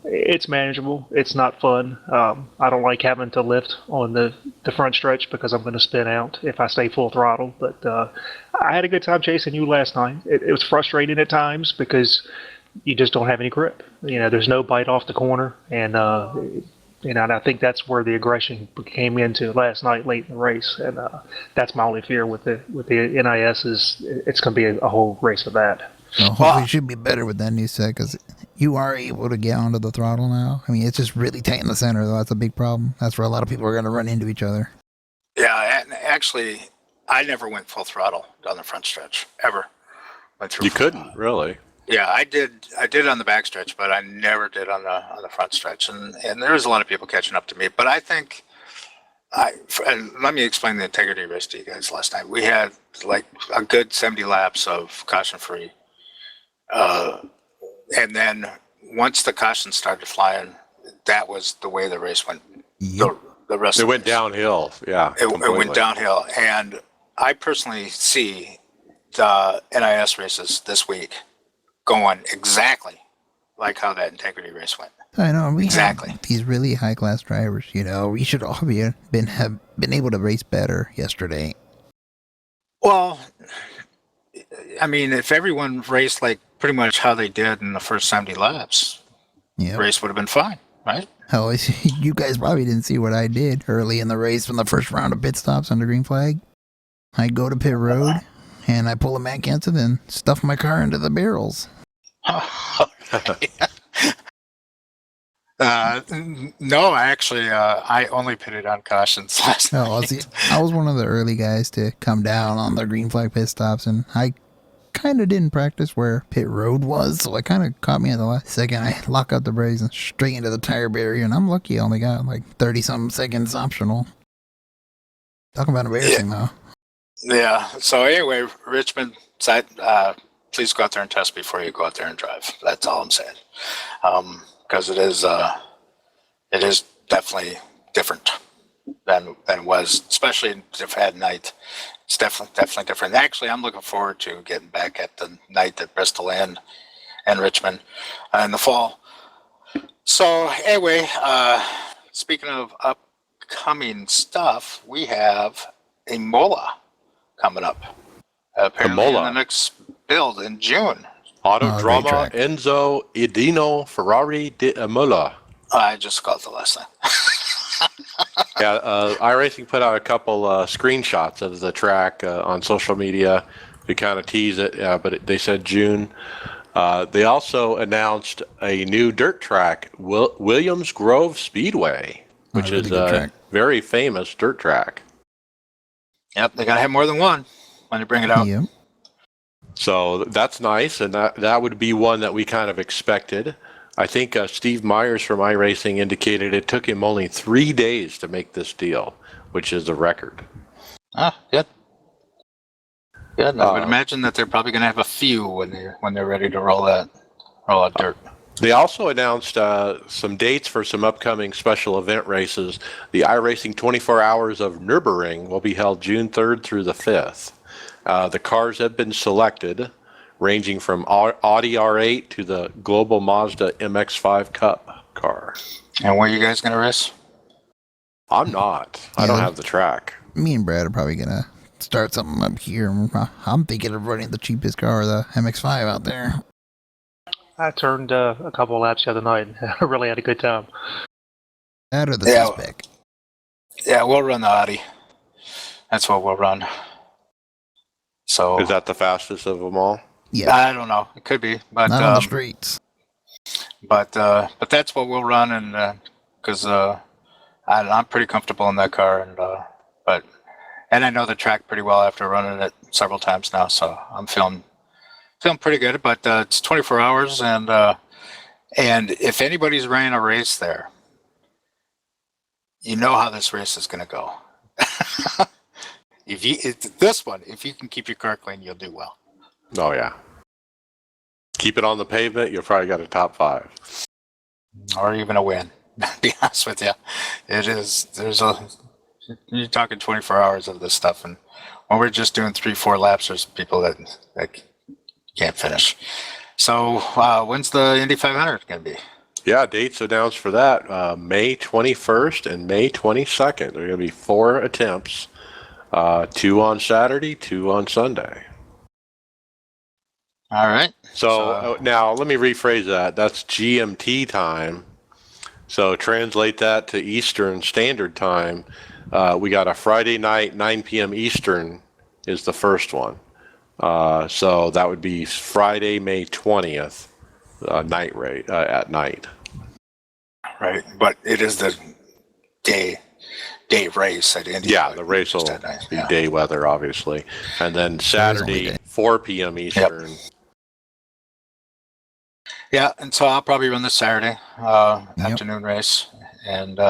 It's manageable. It's not fun. I don't like having to lift on the front stretch because I'm going to spin out if I stay full throttle. But I had a good time chasing you last night. It was frustrating at times because you just don't have any grip. There's no bite off the corner, and And I think that's where the aggression came into last night, late in the race. And that's my only fear with the NIS is it's going to be a whole race of that. Well, hopefully it should be better with that new set because you are able to get onto the throttle now. I mean, it's just really tight in the center, though. That's a big problem. That's where a lot of people are going to run into each other. Yeah, and actually, I never went full throttle down the front stretch ever. Went through. You couldn't really. Yeah, I did. I did on the back stretch, but I never did on the front stretch. And there was a lot of people catching up to me. But I think and let me explain the integrity race to you guys last night. We had like a good 70 laps of caution free, and then once the caution started flying, that was the way the race went. Yep. The rest. It went downhill. Yeah, it went downhill, and I personally see the NIS races this week going exactly like how that integrity race went. I know. We Exactly. have these really high class drivers. You know, we should all have been able to race better yesterday. Well, I mean, if everyone raced like pretty much how they did in the first 70 laps, Yeah. the race would have been fine, right? Hell, you guys probably didn't see what I did early in the race from the first round of pit stops under green flag. I go to pit road and I pull a Matt Kenson and stuff my car into the barrels. No, I only pitted on cautions last Oh, night. see, I was one of the early guys to come down on the green flag pit stops, and I kind of didn't practice where pit road was, so it kind of caught me at the last second. I lock up the brakes and straight into the tire barrier, and I'm lucky I only got like 30-something seconds optional. Talking about embarrassing, though. Yeah. So anyway, Richmond side, please go out there and test before you go out there and drive. That's all I'm saying. Because it is definitely different than it was, especially if at night. It's definitely different. Actually, I'm looking forward to getting back at the night at Bristol and Richmond in the fall. So anyway, speaking of upcoming stuff, we have a Mola coming up. Apparently in the next build in June. Autodroma track. Enzo Edino Ferrari de Imola. I just got the last name. Yeah, iRacing put out a couple screenshots of the track on social media to kind of tease it, but they said June. They also announced a new dirt track, Williams Grove Speedway, which really is good a track. very famous dirt track. Yep, they gotta have more than one when they bring it out. Yep. So that's nice, and that would be one that we kind of expected. I think Steve Myers from iRacing indicated it took him only 3 days to make this deal, which is a record. Ah, good. Good. I would imagine that they're probably gonna have a few when they're ready to roll out dirt. They also announced some dates for some upcoming special event races. The iRacing 24 Hours of Nürburgring will be held June 3rd through the 5th. The cars have been selected, ranging from Audi R8 to the Global Mazda MX-5 Cup car. And where are you guys gonna race? I'm not. I don't have the track. Me and Brad are probably going to start something up here. I'm thinking of running the cheapest car, the MX-5 out there. I turned a couple of laps the other night. I really had a good time. That or the Yeah. C-Spec. Yeah, we'll run the Audi. That's what we'll run. So Is that the fastest of them all? Yeah, I don't know. It could be, but not on the streets. but that's what we'll run, and because I'm pretty comfortable in that car, and I know the track pretty well after running it several times now, so I'm feeling pretty good. But it's 24 hours, and if anybody's running a race there, you know how this race is going to go. If you can keep your car clean, you'll do well. Oh, yeah. Keep it on the pavement, you'll probably got a top 5. Or even a win. To be honest with you, it is. You're talking 24 hours of this stuff, and when we're just doing 3-4 laps, there's people that can't finish. So when's the Indy 500 going to be? Yeah, dates announced for that, May 21st and May 22nd. There are going to be 4 attempts, 2 on Saturday, 2 on Sunday. All right. So now let me rephrase that. That's GMT time. So translate that to Eastern Standard Time. We got a Friday night, 9 p.m. Eastern is the first one. So that would be Friday, May 20th, night rate at night. Right, but it is the day race at Indy. Yeah, the race will be day weather, obviously. And then Saturday, 4 p.m. Eastern. Yep. Yeah, and so I'll probably run this Saturday afternoon race, and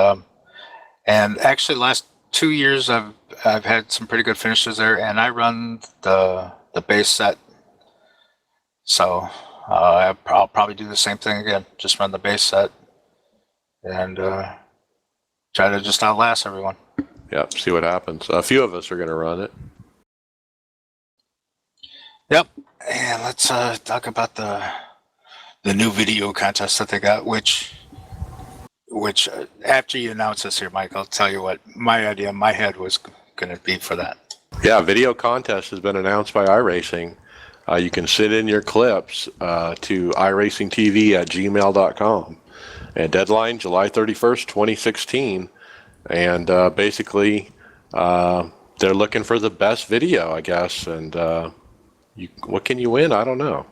actually last 2 years I've had some pretty good finishes there, and I run the base set, so I'll probably do the same thing again, just run the base set, and try to just outlast everyone. Yep, see what happens. A few of us are going to run it. Yep, and let's talk about the new video contest that they got, which after you announce this here, Mike, I'll tell you what my idea in my head was going to be for that. Yeah, video contest has been announced by iRacing. You can send in your clips to iracingtv@gmail.com. And deadline, July 31st, 2016. And basically, they're looking for the best video, I guess. And what can you win? I don't know.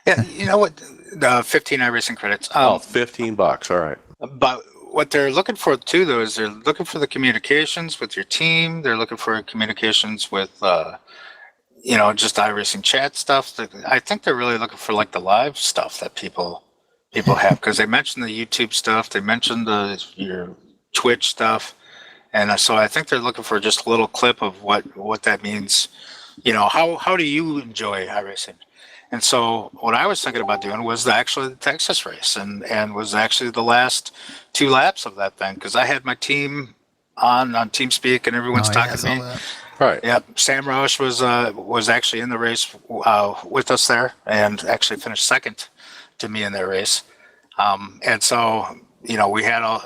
Yeah, you know what? The 15 iRacing credits. $15. All right. But what they're looking for too, though, is they're looking for the communications with your team. They're looking for communications with, just iRacing chat stuff. I think they're really looking for like the live stuff that people have, because they mentioned the YouTube stuff, they mentioned your Twitch stuff, and so I think they're looking for just a little clip of what that means. How do you enjoy iRacing? And so what I was thinking about doing was actually the Texas race, and was actually the last 2 laps of that thing, because I had my team on TeamSpeak and everyone's talking to me. That. Right. Yep. Sam Roush was actually in the race with us there, and actually finished second to me in that race. And so we had all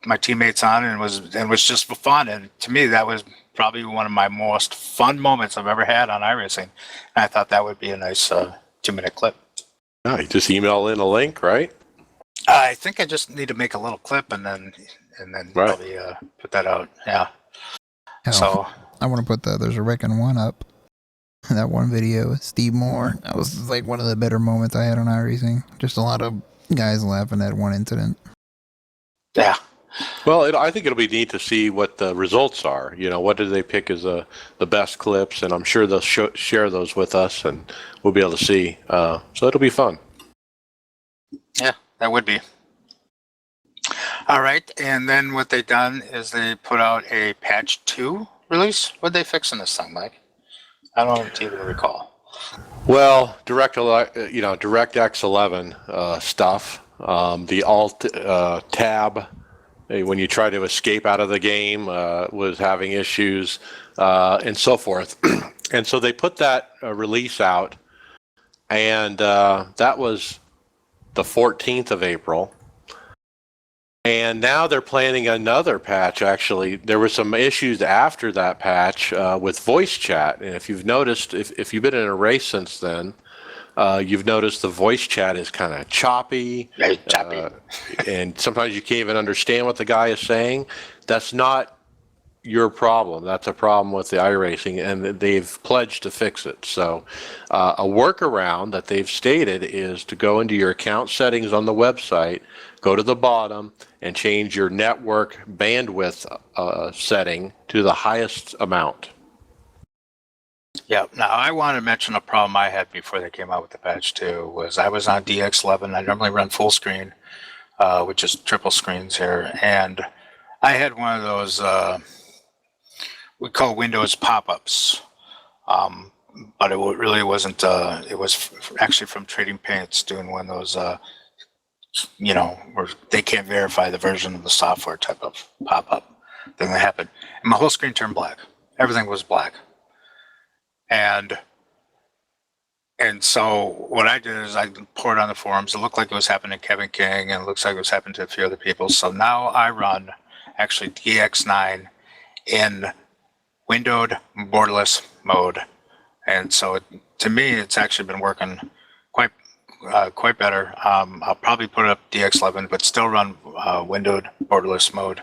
my teammates on, and it was just for fun. And to me, that was probably one of my most fun moments I've ever had on iRacing. And I thought that would be a nice 2-minute clip. Yeah, you just email in a link, right? I think I just need to make a little clip and then Right. probably put that out. Yeah. Hell, So I want to put there's a Reckon one up. That one video with Steve Moore. That was like one of the better moments I had on iRacing. Just a lot of guys laughing at one incident. yeah. Well, I think it'll be neat to see what the results are. What do they pick as the best clips? And I'm sure they'll share those with us, and we'll be able to see. So it'll be fun. Yeah, that would be. All right, and then what they've done is they put out a patch 2 release. What'd they fix in this thing, Mike? I don't even recall. Well, DirectX 11 stuff. The Alt tab, when you try to escape out of the game, was having issues, and so forth. And so they put that release out, and that was the 14th of April. And now they're planning another patch. Actually, there were some issues after that patch with voice chat. And if you've noticed, if you've been in a race since then, you've noticed the voice chat is kind of choppy. Very choppy. And sometimes you can't even understand what the guy is saying. That's not your problem. That's a problem with the iRacing, and they've pledged to fix it. So a workaround that they've stated is to go into your account settings on the website, go to the bottom, and change your network bandwidth setting to the highest amount. Yeah. Now, I want to mention a problem I had before they came out with the patch 2 was I was on DX11. I normally run full screen, which is triple screens here, and I had one of those we call Windows pop-ups, but it really wasn't. It was actually from Trading Paints doing one of those, where they can't verify the version of the software type of pop-up thing that happened. And my whole screen turned black. Everything was black. And so what I did is I poured on the forums. It looked like it was happening to Kevin King, and it looks like it was happening to a few other people. So now I run actually DX9 in windowed borderless mode, and so to me it's actually been working quite better. I'll probably put up DX11, but still run windowed borderless mode,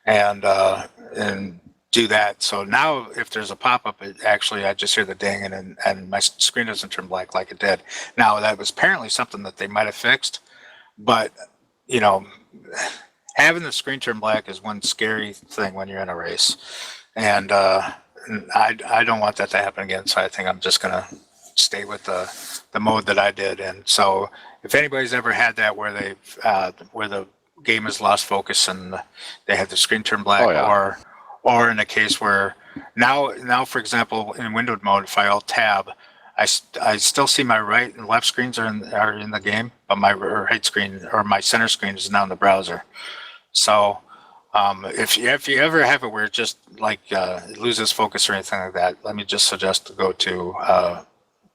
and do that. So now, if there's a pop-up, I just hear the ding, and my screen doesn't turn black like it did. Now that was apparently something that they might have fixed, but you know, having the screen turn black is one scary thing when you're in a race, and I don't want that to happen again. So I think I'm just gonna stay with the mode that I did. And so if anybody's ever had that where where the game has lost focus and they have the screen turn black, or in a case where now for example in windowed mode, if I alt tab, I still see my right and left screens are in the game, but my right screen or my center screen is now in the browser. So if you ever have it where it just like it loses focus or anything like that, let me just suggest to go to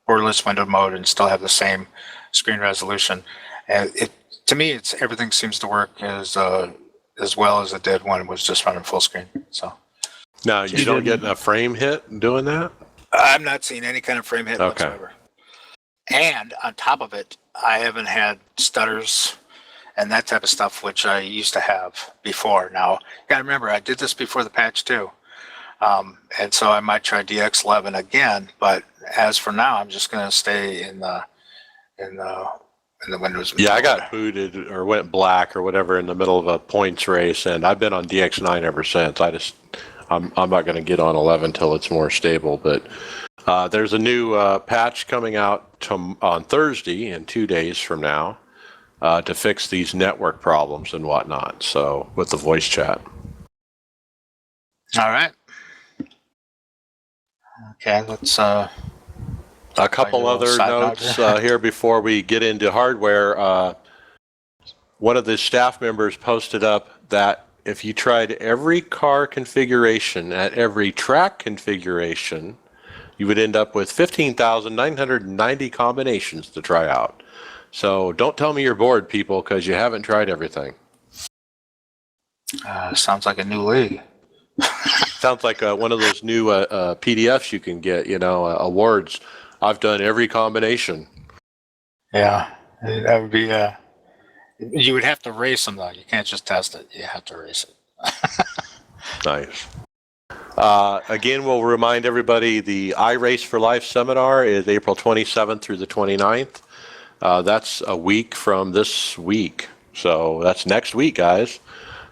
borderless windowed mode and still have the same screen resolution. And to me, everything seems to work as well as it did when it was just running full screen. So now you don't get a frame hit doing that? I'm not seeing any kind of frame hit whatsoever. And on top of it, I haven't had stutters and that type of stuff, which I used to have before. Now, you got to remember, I did this before the patch too. And so I might try DX11 again, but as for now, I'm just going to stay in the Windows. Yeah, I got booted or went black or whatever in the middle of a points race, and I've been on DX9 ever since. I'm not going to get on 11 until it's more stable. But there's a new patch coming out on Thursday, in 2 days from now, to fix these network problems and whatnot. So with the voice chat. All right. Okay, let's. A couple other notes here before we get into hardware. One of the staff members posted up that if you tried every car configuration at every track configuration, you would end up with 15,990 combinations to try out. So don't tell me you're bored, people, because you haven't tried everything. Sounds like a new league. Sounds like one of those new PDFs you can get, awards. I've done every combination. Yeah, that would be. You would have to race them though. You can't just test it. You have to race it. Nice. Again, we'll remind everybody the iRace for Life seminar is April 27th through the 29th. That's a week from this week. So that's next week, guys.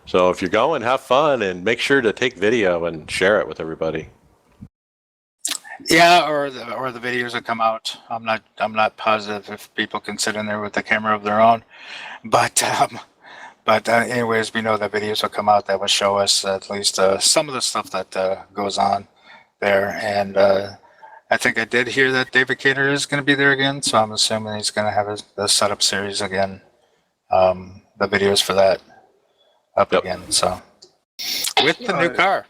So if you're going, have fun and make sure to take video and share it with everybody. Yeah, or the videos that come out. I'm not positive if people can sit in there with a camera of their own, but anyways, we know that videos will come out that will show us at least some of the stuff that goes on there. And I think I did hear that David Cater is going to be there again, so I'm assuming he's going to have the setup series again, the videos for that up again. So with the new car.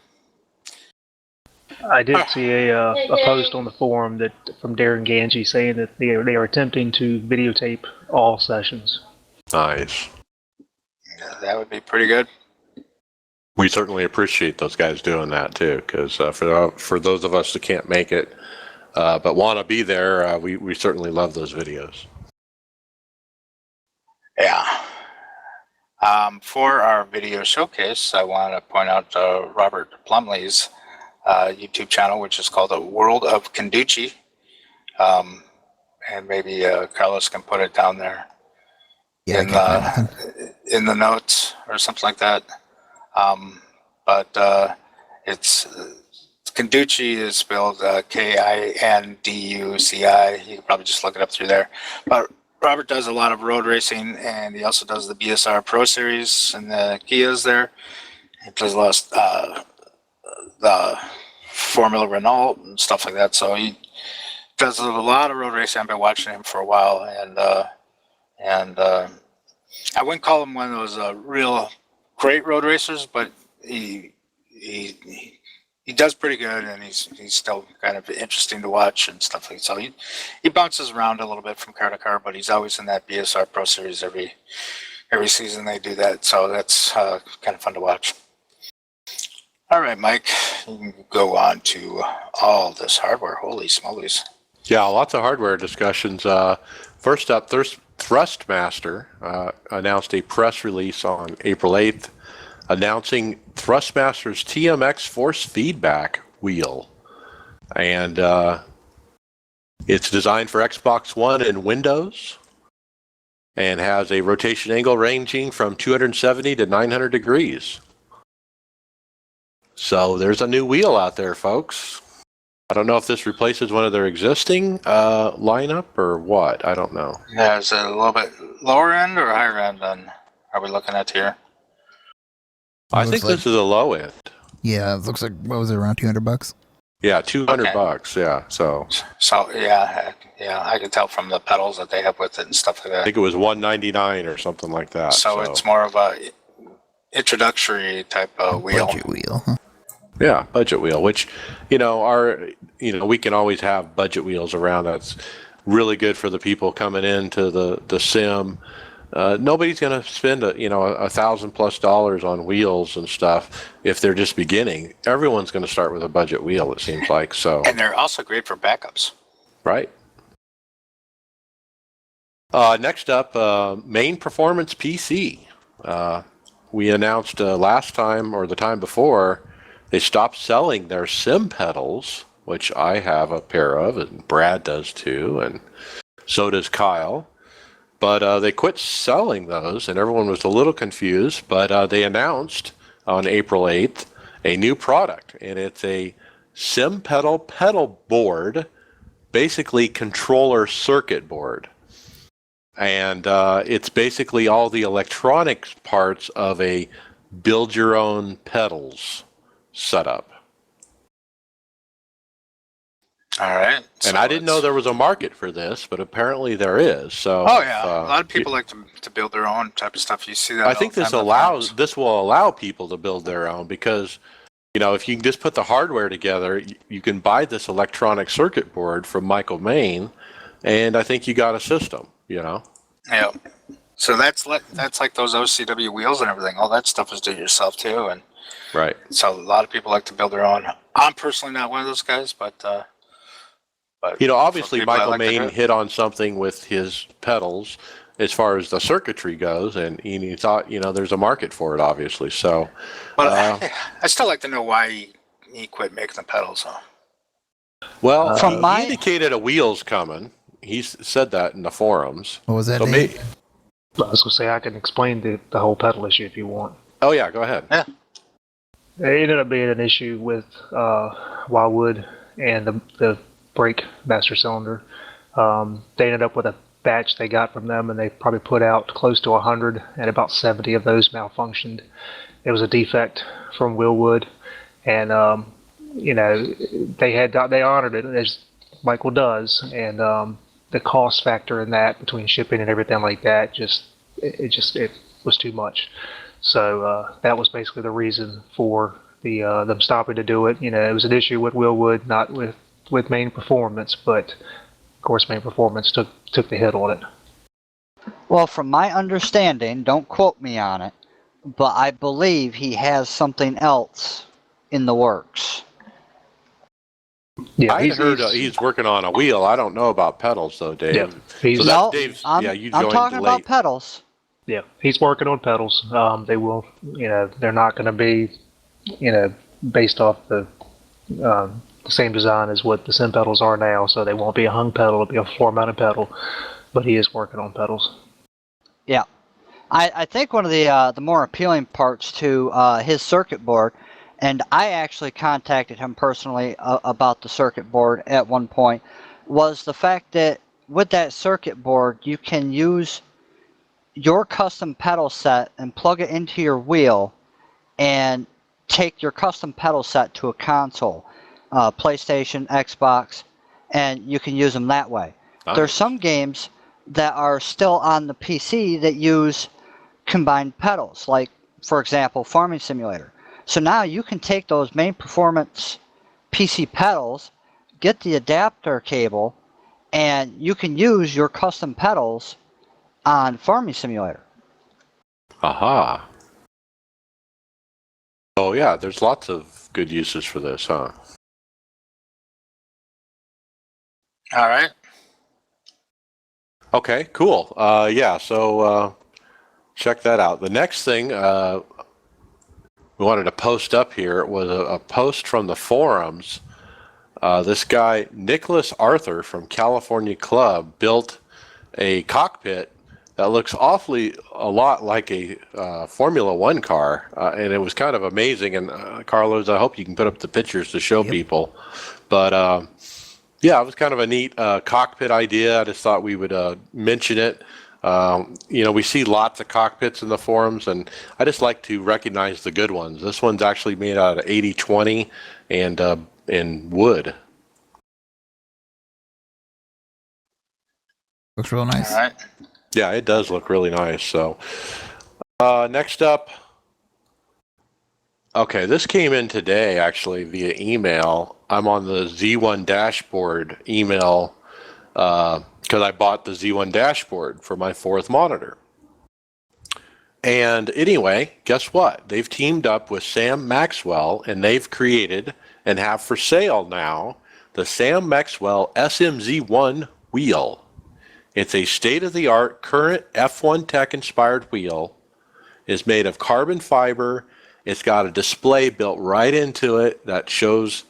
I did see a post on the forum from Darren Ganji saying that they are attempting to videotape all sessions. Nice. Yeah, that would be pretty good. We certainly appreciate those guys doing that too, because for those of us that can't make it but want to be there, we certainly love those videos. Yeah. For our video showcase, I want to point out Robert Plumley's YouTube channel, which is called The World of Conducci. And maybe Carlos can put it down there in the notes or something like that. But it's Conducci is spelled Kinduci. You can probably just look it up through there. But Robert does a lot of road racing, and he also does the BSR Pro Series and the Kias there. He does a lot of the Formula Renault and stuff like that. So he does a lot of road racing. I've been watching him for a while, and I wouldn't call him one of those real great road racers, but he does pretty good, and he's still kind of interesting to watch and stuff like that. So he bounces around a little bit from car to car, but he's always in that BSR Pro Series every season they do that. So that's kind of fun to watch. All right, Mike, you can go on to all this hardware. Holy smolies. Yeah, lots of hardware discussions. First up, Thrustmaster announced a press release on April 8th announcing Thrustmaster's TMX force feedback wheel. And it's designed for Xbox One and Windows and has a rotation angle ranging from 270 to 900 degrees. So there's a new wheel out there, folks. I don't know if this replaces one of their existing lineup or what. I don't know. Yeah, is it a little bit lower end or higher end than are we looking at here? I think this is a low end. Yeah, it looks like, what was it, around $200? Yeah, $200. Okay. Yeah, so yeah, I can tell from the pedals that they have with it and stuff like I that. think it was $199 or something like that. So it's more of a introductory type of wheel. Budget wheel, huh? Yeah, budget wheel, which, we can always have budget wheels around. That's really good for the people coming into the sim. Nobody's going to spend $1,000+ on wheels and stuff if they're just beginning. Everyone's going to start with a budget wheel, it seems like. So, And they're also great for backups. right. Next up, Main Performance PC. We announced last time or the time before they stopped selling their sim pedals, which I have a pair of, and Brad does too, and so does Kyle. But they quit selling those, and everyone was a little confused. But they announced on April 8th a new product, and it's a sim pedal board, basically controller circuit board. And it's basically all the electronics parts of a build your own pedals setup. All right. And I didn't know there was a market for this, but apparently there is. So Oh yeah, a lot of people like to build their own type of stuff. You see that. I think this will allow people to build their own because, if you can just put the hardware together, you can buy this electronic circuit board from Michael Main, and I think you got a system. Yeah. So that's like those OCW wheels and everything. All that stuff is do it yourself too, and Right. so a lot of people like to build their own. I'm personally not one of those guys, but obviously for people that Michael like to do Main it. hit on something with his pedals as far as the circuitry goes, and he thought, there's a market for it, obviously. So, But I still like to know why he quit making the pedals. Huh? well, From he indicated a wheel's coming. He said that in the forums. What was that, So Dave? I was going to say, I can explain the whole pedal issue if you want. Oh yeah, go ahead. Yeah. It ended up being an issue with Wildwood and the brake master cylinder. They ended up with a batch they got from them, and they probably put out close to 100, and about 70 of those malfunctioned. It was a defect from Willwood, and they honored it as Michael does, and the cost factor in that between shipping and everything like that it was too much. So that was basically the reason for them stopping to do it. It was an issue with Willwood, not with Main Performance, but of course Main Performance took the hit on it. Well, from my understanding, don't quote me on it, but I believe he has something else in the works. Yeah, I heard he's working on a wheel. I don't know about pedals though, Dave. Yeah, he's, So No, that's Dave's. I'm, Yeah, you I'm joined talking late. about pedals. yeah, he's working on pedals. They will, they're not going to be, based off the same design as what the sim pedals are now. So they won't be a hung pedal; it'll be a floor-mounted pedal. But he is working on pedals. Yeah, I think one of the more appealing parts to his circuit board, and I actually contacted him personally about the circuit board at one point, was the fact that with that circuit board you can use your custom pedal set and plug it into your wheel and take your custom pedal set to a console, PlayStation, Xbox, and you can use them that way. Nice. There's some games that are still on the PC that use combined pedals, like, for example, Farming Simulator. So now you can take those Main Performance PC pedals, get the adapter cable, and you can use your custom pedals on Farming Simulator. Aha. Oh yeah, there's lots of good uses for this, huh? All right. Okay, cool. Yeah, so check that out. The next thing we wanted to post up here was a post from the forums. This guy, Nicholas Arthur from California Club, built a cockpit that looks awfully a lot like a Formula One car, and it was kind of amazing. And Carlos, I hope you can put up the pictures to show people. But yeah, it was kind of a neat cockpit idea. I just thought we would mention it. We see lots of cockpits in the forums, and I just like to recognize the good ones. This one's actually made out of 80/20 and in wood. Looks real nice. All right. Yeah, it does look really nice. So next up, okay, this came in today actually via email. I'm on the Z1 dashboard email because I bought the Z1 dashboard for my 4th monitor. And anyway, guess what? They've teamed up with Sam Maxwell, and they've created and have for sale now the Sam Maxwell SMZ1 wheel. It's a state-of-the-art current F1 Tech inspired wheel. It's made of carbon fiber. It's got a display built right into it that shows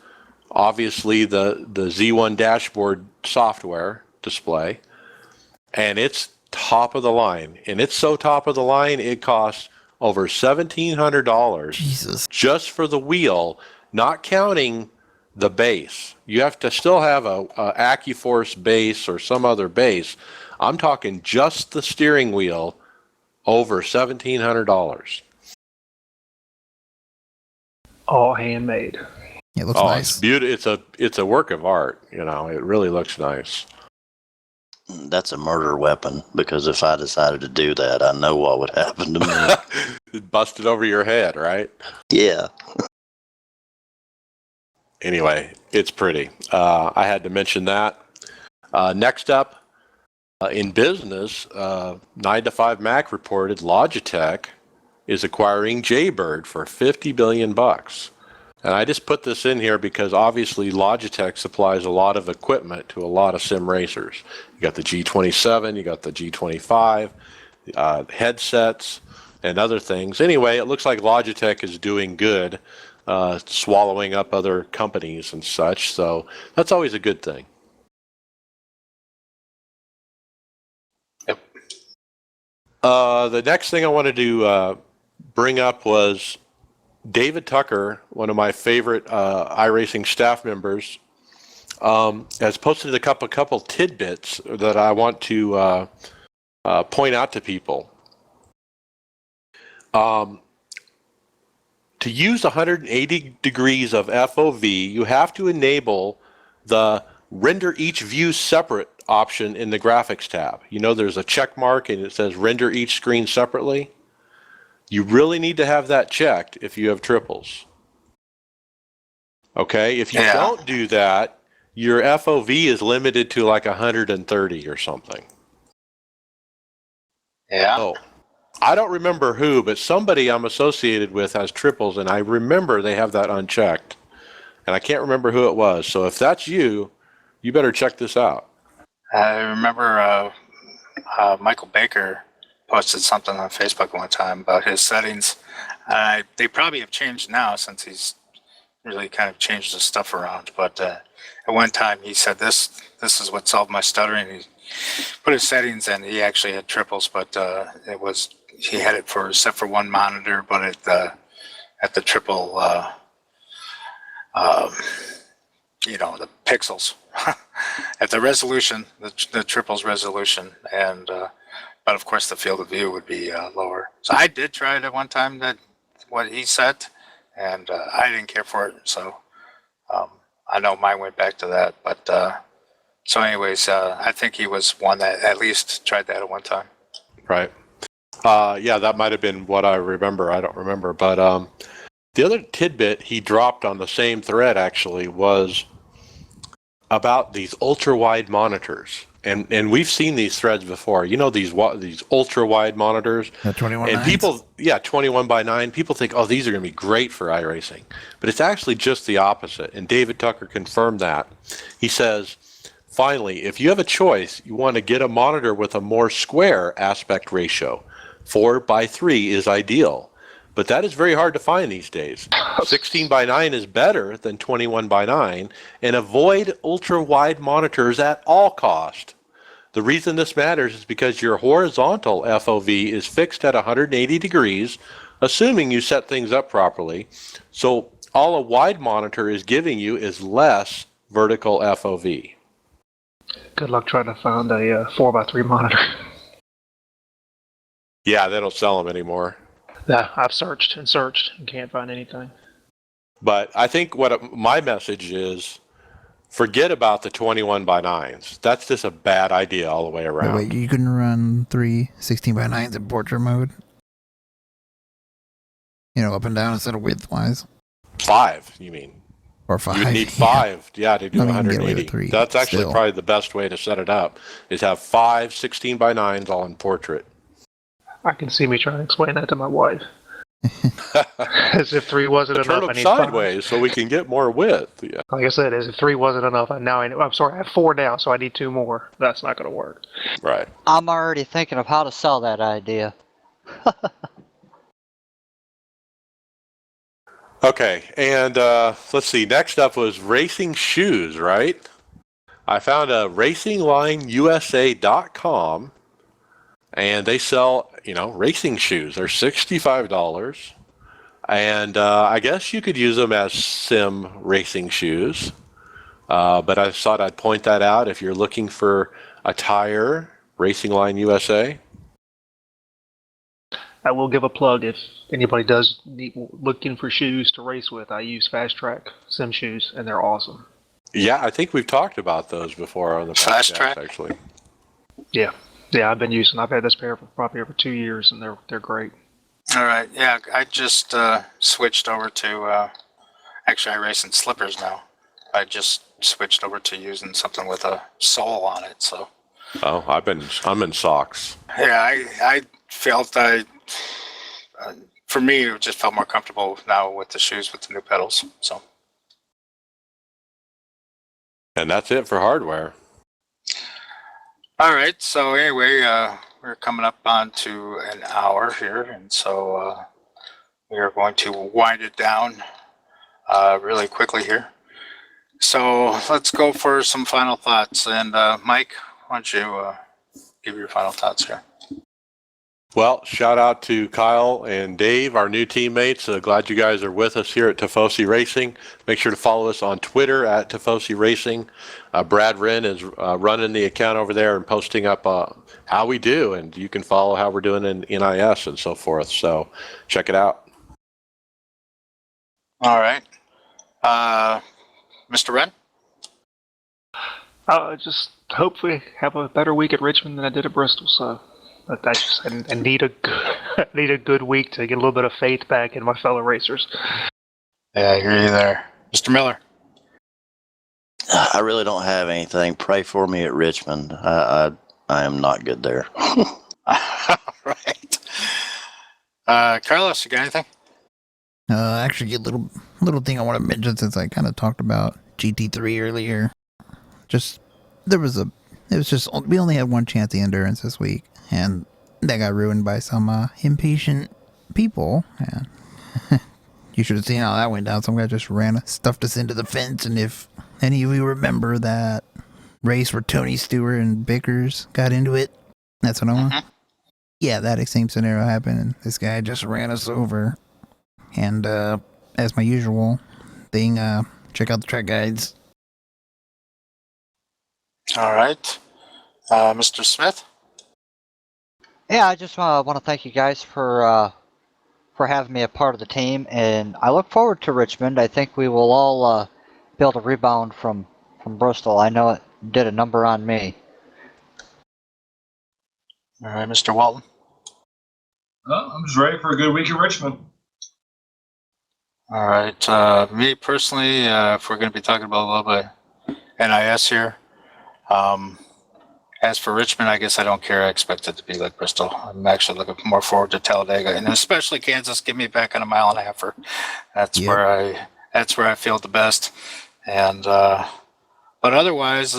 obviously the Z1 dashboard software display. And it's top of the line. And it's so top of the line, it costs over $1,700 Jesus. just for the wheel, not counting the base. You have to still have a AccuForce base or some other base. I'm talking just the steering wheel, over $1,700. All handmade. It looks Oh, nice. it's beautiful. It's a work of art. It really looks nice. That's a murder weapon, because if I decided to do that, I know what would happen to me. Busted over your head, right? Yeah. Anyway, it's pretty. I had to mention that. Next up, in business, 9to5 Mac reported Logitech is acquiring Jaybird for $50 billion. And I just put this in here because obviously Logitech supplies a lot of equipment to a lot of sim racers. You got the G27, you got the G25, headsets, and other things. Anyway, it looks like Logitech is doing good, swallowing up other companies and such. So that's always a good thing. Yep. The next thing I wanted to bring up was David Tucker, one of my favorite iRacing staff members, has posted a couple tidbits that I want to point out to people. To use 180 degrees of FOV, you have to enable the render each view separate option in the graphics tab. There's a check mark and it says render each screen separately. You really need to have that checked if you have triples. Okay, if you don't do that, your FOV is limited to like 130 or something. Yeah. Oh, I don't remember who, but somebody I'm associated with has triples, and I remember they have that unchecked. And I can't remember who it was. So if that's you, you better check this out. I remember Michael Baker posted something on Facebook one time about his settings. They probably have changed now since he's really kind of changed his stuff around. But at one time he said this is what solved my stuttering. He put his settings in. He actually had triples, but he had it set for one monitor, but at the triple, the pixels, at the resolution, the triples resolution, and but of course the field of view would be lower. So I did try it at one time, what he said, and I didn't care for it. So I know mine went back to that. But so anyways, I think he was one that at least tried that at one time. Right. Yeah, that might have been what I remember. I don't remember. But the other tidbit he dropped on the same thread actually was about these ultra-wide monitors. And we've seen these threads before. These ultra-wide monitors. The 21 and nines? people, 21:9. People think, oh, these are going to be great for iRacing. But it's actually just the opposite. And David Tucker confirmed that. He says, Finally, if you have a choice, you want to get a monitor with a more square aspect ratio. 4:3 is ideal, but that is very hard to find these days. 16:9 is better than 21:9, and avoid ultra-wide monitors at all cost. The reason this matters is because your horizontal FOV is fixed at 180 degrees, assuming you set things up properly. So all a wide monitor is giving you is less vertical FOV. Good luck trying to find a 4x3 monitor. Yeah, they don't sell them anymore. Yeah, I've searched and can't find anything. But I think what my message is, forget about the 21:9s. That's just a bad idea all the way around. Wait, you can run 3 16:9s in portrait mode? Up and down instead of width-wise? 5, you mean? Or 5. You need 5, to do I mean, you can get away 180. with 3 That's actually still. probably the best way to set it up, is have 5 16:9s all in portrait. I can see me trying to explain that to my wife. As if 3 wasn't enough. Turn I them need sideways so we can get more width. Yeah. 5. Like I said, as if 3 wasn't enough. I'm sorry, I have 4 now, so I need 2 more. That's not going to work. Right. I'm already thinking of how to sell that idea. Okay, and let's see. Next up was racing shoes, right? I found a racinglineusa.com, and they sell, racing shoes. They're $65, and I guess you could use them as sim racing shoes. But I thought I'd point that out if you're looking for a tire, Racing Line USA. I will give a plug if anybody does looking for shoes to race with. I use Fast Track sim shoes, and they're awesome. Yeah, I think we've talked about those before on the Fast podcast, Track? actually. Yeah, I've had this pair for probably over 2 years, and they're great. All right. Yeah, I just switched over to. Actually, I race in slippers now. I just switched over to using something with a sole on it. So. Oh, I'm in socks. Yeah, I felt for me, it just felt more comfortable now with the shoes with the new pedals. So. And that's it for hardware. All right. So anyway, we're coming up on to an hour here, and so we are going to wind it down really quickly here. So let's go for some final thoughts. And Mike, why don't you give your final thoughts here? Well, shout out to Kyle and Dave, our new teammates. Glad you guys are with us here at Tifosi Racing. Make sure to follow us on Twitter at Tifosi Racing. Brad Wren is running the account over there and posting up how we do, and you can follow how we're doing in NIS and so forth. So check it out. All right. Mr. Wren? Just hopefully have a better week at Richmond than I did at Bristol. So I need a good week to get a little bit of faith back in my fellow racers. Yeah, I hear you there. Mr. Miller? I really don't have anything. Pray for me at Richmond. I am not good there. All right. Carlos, you got anything? Actually, a little thing I want to mention since I kind of talked about GT3 earlier. We only had one chance at endurance this week, and that got ruined by some impatient people. And you should have seen how that went down. Some guy just stuffed us into the fence, and if any of you remember that race where Tony Stewart and Bickers got into it, that's what I want. Mm-hmm. Yeah, that same scenario happened, and this guy just ran us over. And as my usual thing, check out the track guides. All right. Mr. Smith? Yeah, I just want to thank you guys for having me a part of the team, and I look forward to Richmond. I think we will all be able to rebound from Bristol. I know it did a number on me. All right, Mr. Walton? Well, I'm just ready for a good week in Richmond. All right. Me personally, if we're going to be talking about a little bit NIS here, as for Richmond, I guess I don't care. I expect it to be like Bristol. I'm actually looking more forward to Talladega, and especially Kansas. Get me back on a mile and a half. That's where I feel the best. And but otherwise,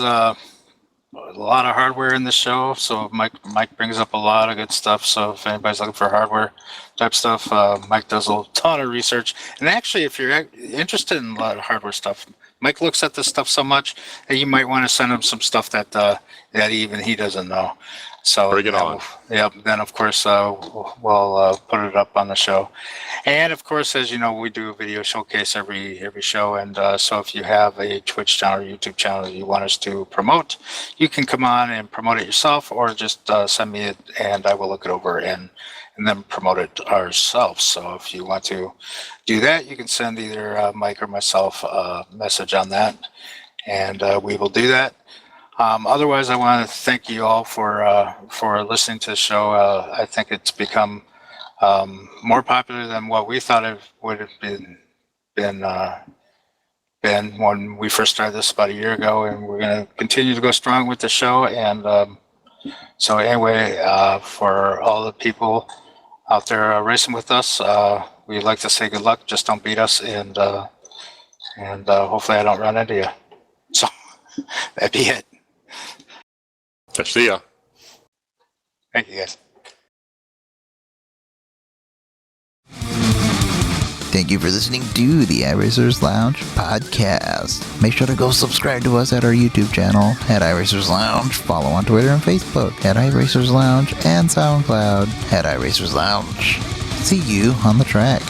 a lot of hardware in the show. So Mike brings up a lot of good stuff. So if anybody's looking for hardware type stuff, Mike does a ton of research. And actually, if you're interested in a lot of hardware stuff, Mike looks at this stuff so much that you might want to send him some stuff that that even he doesn't know. So Bring it on. Yeah, then of course we'll put it up on the show. And of course, as you know, we do a video showcase every show. And so if you have a Twitch channel or YouTube channel that you want us to promote, you can come on and promote it yourself, or just send me it and I will look it over and then promote it ourselves. So if you want to do that, you can send either Mike or myself a message on that, and we will do that. Otherwise, I want to thank you all for listening to the show. I think it's become more popular than what we thought it would have been when we first started this about a year ago, and we're going to continue to go strong with the show. And so anyway, for all the people out there racing with us, we'd like to say good luck. Just don't beat us, and hopefully I don't run into you. So that'd be it. See ya. Thank you, guys. Thank you for listening to the iRacers Lounge podcast. Make sure to go subscribe to us at our YouTube channel at iRacers Lounge. Follow on Twitter and Facebook at iRacers Lounge and SoundCloud at iRacers Lounge. See you on the track.